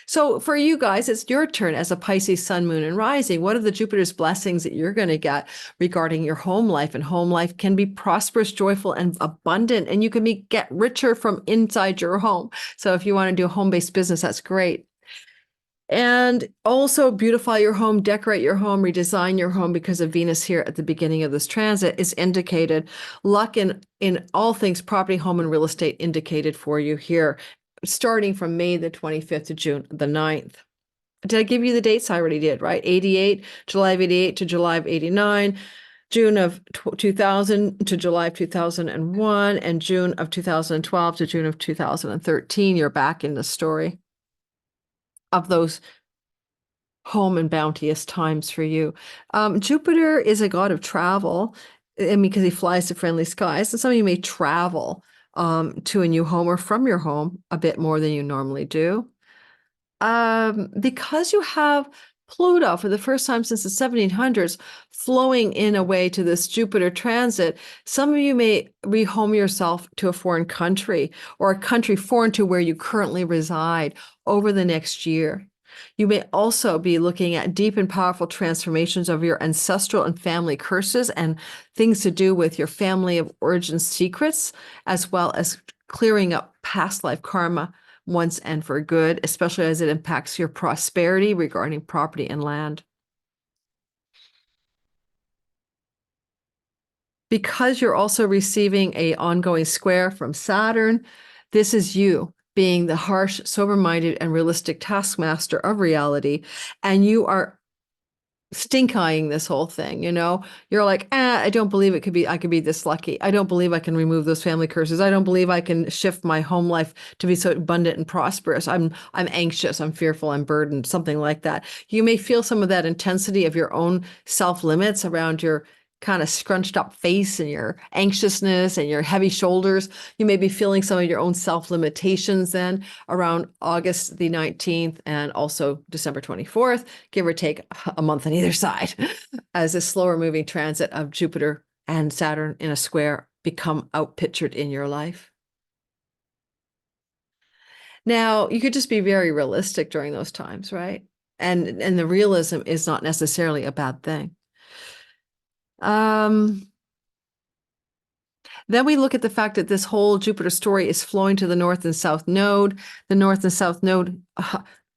[SPEAKER 1] So for you guys, it's your turn as a Pisces sun, moon, and rising. What are the Jupiter's blessings that you're going to get regarding your home life? And home life can be prosperous, joyful, and abundant, and you can get richer from inside your home. So if you want to do a home-based business, that's great. And also beautify your home, decorate your home, redesign your home, because of Venus here at the beginning of this transit is indicated. Luck in all things property, home, and real estate indicated for you here, starting from May the 25th to June the 9th. Did I give you the dates? I already did, right? 88, July of 88 to July of 89, June of 2000 to July of 2001, and June of 2012 to June of 2013. You're back in the story of those home and bounteous times for you. Jupiter is a god of travel, I mean, because he flies to friendly skies. And some of you may travel to a new home or from your home a bit more than you normally do. Because you have Pluto, for the first time since the 1700s, flowing in a way to this Jupiter transit. Some of you may rehome yourself to a foreign country or a country foreign to where you currently reside over the next year. You may also be looking at deep and powerful transformations of your ancestral and family curses and things to do with your family of origin secrets, as well as clearing up past life karma once and for good, especially as it impacts your prosperity regarding property and land. Because you're also receiving an ongoing square from Saturn, this is you being the harsh, sober-minded, and realistic taskmaster of reality, and you are stink-eyeing this whole thing, You're like, I don't believe I could be this lucky. I don't believe I can remove those family curses. I don't believe I can shift my home life to be so abundant and prosperous. I'm anxious, I'm fearful, I'm burdened, something like that. You may feel some of that intensity of your own self-limits around your kind of scrunched up face and your anxiousness and your heavy shoulders. You may be feeling some of your own self-limitations then around August the 19th and also December 24th, give or take a month on either side, as a slower moving transit of Jupiter and Saturn in a square become outpictured in your life. Now, you could just be very realistic during those times, right? And the realism is not necessarily a bad thing. Then we look at the fact that this whole Jupiter story is flowing to the north and south node. The north and south node,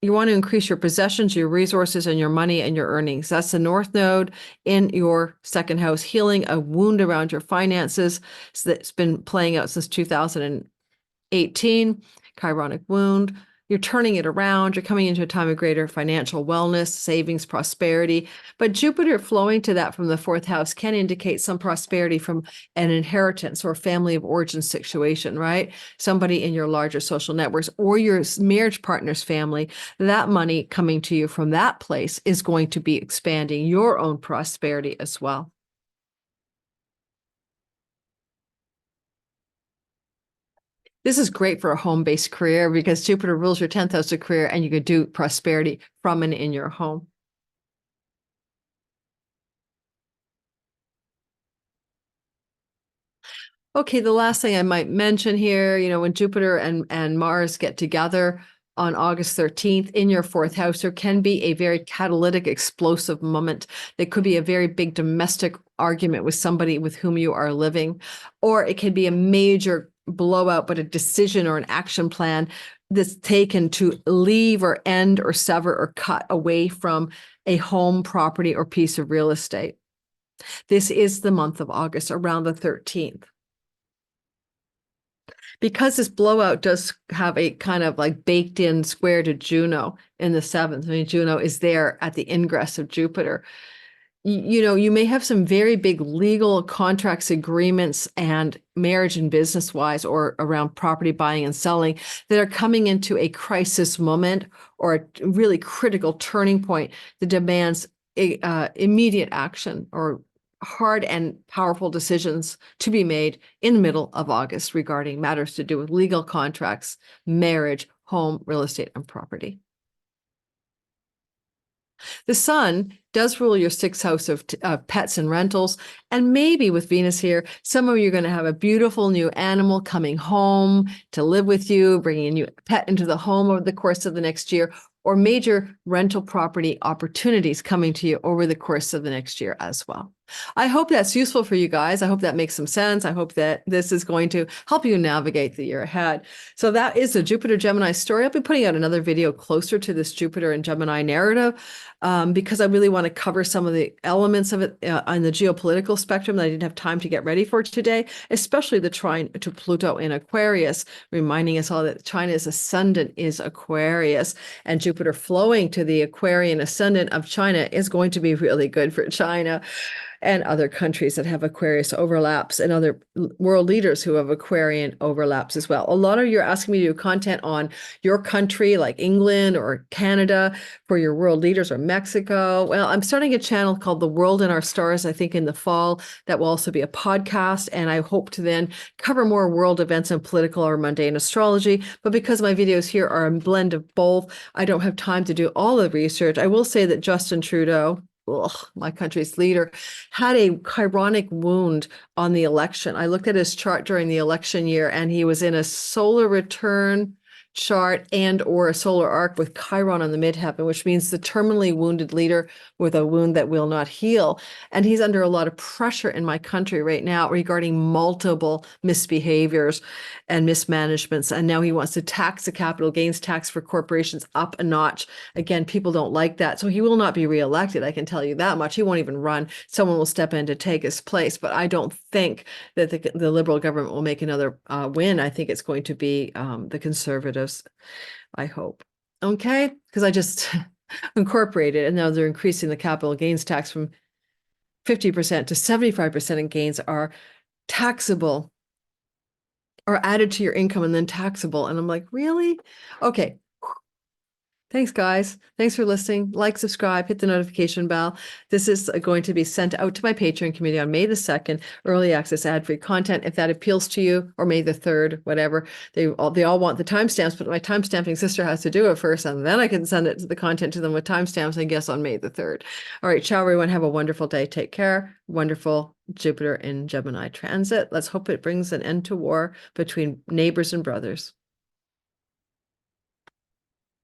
[SPEAKER 1] you want to increase your possessions, your resources, and your money and your earnings. That's the north node in your second house, healing a wound around your finances that's been playing out since 2018, chironic wound. You're turning it around. You're coming into a time of greater financial wellness, savings, prosperity. But Jupiter flowing to that from the fourth house can indicate some prosperity from an inheritance or family of origin situation, right? Somebody in your larger social networks or your marriage partner's family, that money coming to you from that place is going to be expanding your own prosperity as well. This is great for a home-based career because Jupiter rules your 10th house of career and you could do prosperity from and in your home. Okay, the last thing I might mention here, when Jupiter and Mars get together on August 13th in your fourth house, there can be a very catalytic, explosive moment. There could be a very big domestic argument with somebody with whom you are living, or it can be a major blowout, but a decision or an action plan that's taken to leave or end or sever or cut away from a home, property, or piece of real estate. This is the month of August, around the 13th. Because this blowout does have a kind of like baked in square to Juno in the 7th. I mean, Juno is there at the ingress of Jupiter. You may have some very big legal contracts, agreements, and marriage and business wise, or around property buying and selling that are coming into a crisis moment or a really critical turning point that demands immediate action or hard and powerful decisions to be made in the middle of August regarding matters to do with legal contracts, marriage, home, real estate, and property. The sun does rule your sixth house of pets and rentals. And maybe with Venus here, some of you are going to have a beautiful new animal coming home to live with you, bringing a new pet into the home over the course of the next year, or major rental property opportunities coming to you over the course of the next year as well. I hope that's useful for you guys. I hope that makes some sense. I hope that this is going to help you navigate the year ahead. So that is the Jupiter Gemini story. I'll be putting out another video closer to this Jupiter and Gemini narrative because I really want to cover some of the elements of it on the geopolitical spectrum that I didn't have time to get ready for today, especially the trine to Pluto in Aquarius, reminding us all that China's ascendant is Aquarius, and Jupiter flowing to the Aquarian ascendant of China is going to be really good for China. and other countries that have Aquarius overlaps and other world leaders who have Aquarian overlaps as well. A lot of you are asking me to do content on your country, like England or Canada, for your world leaders, or Mexico. Well, I'm starting a channel called The World in Our Stars, I think in the fall. That will also be a podcast, and I hope to then cover more world events and political or mundane astrology. But because my videos here are a blend of both, I don't have time to do all the research. I will say that Justin Trudeau, my country's leader, had a chironic wound on the election. I looked at his chart during the election year, and he was in a solar return chart and or a solar arc with Chiron on the midheaven, which means the terminally wounded leader with a wound that will not heal. And he's under a lot of pressure in my country right now regarding multiple misbehaviors and mismanagements. And now he wants to tax the capital gains tax for corporations up a notch. Again, people don't like that. So he will not be reelected. I can tell you that much. He won't even run. Someone will step in to take his place. But I don't think that the Liberal government will make another win. I think it's going to be the Conservatives, I hope. Okay, because I just incorporated, and now they're increasing the capital gains tax from 50% to 75%, and gains are taxable or added to your income and then taxable. And I'm like, really? Okay. Thanks, guys. Thanks for listening. Like, subscribe, hit the notification bell. This is going to be sent out to my Patreon community on May the 2nd, early access ad-free content. If that appeals to you, or May the 3rd, whatever, they all want the timestamps, but my timestamping sister has to do it first, and then I can send it to the content to them with timestamps, I guess, on May the 3rd. All right, ciao, everyone. Have a wonderful day. Take care. Wonderful Jupiter in Gemini transit. Let's hope it brings an end to war between neighbors and brothers.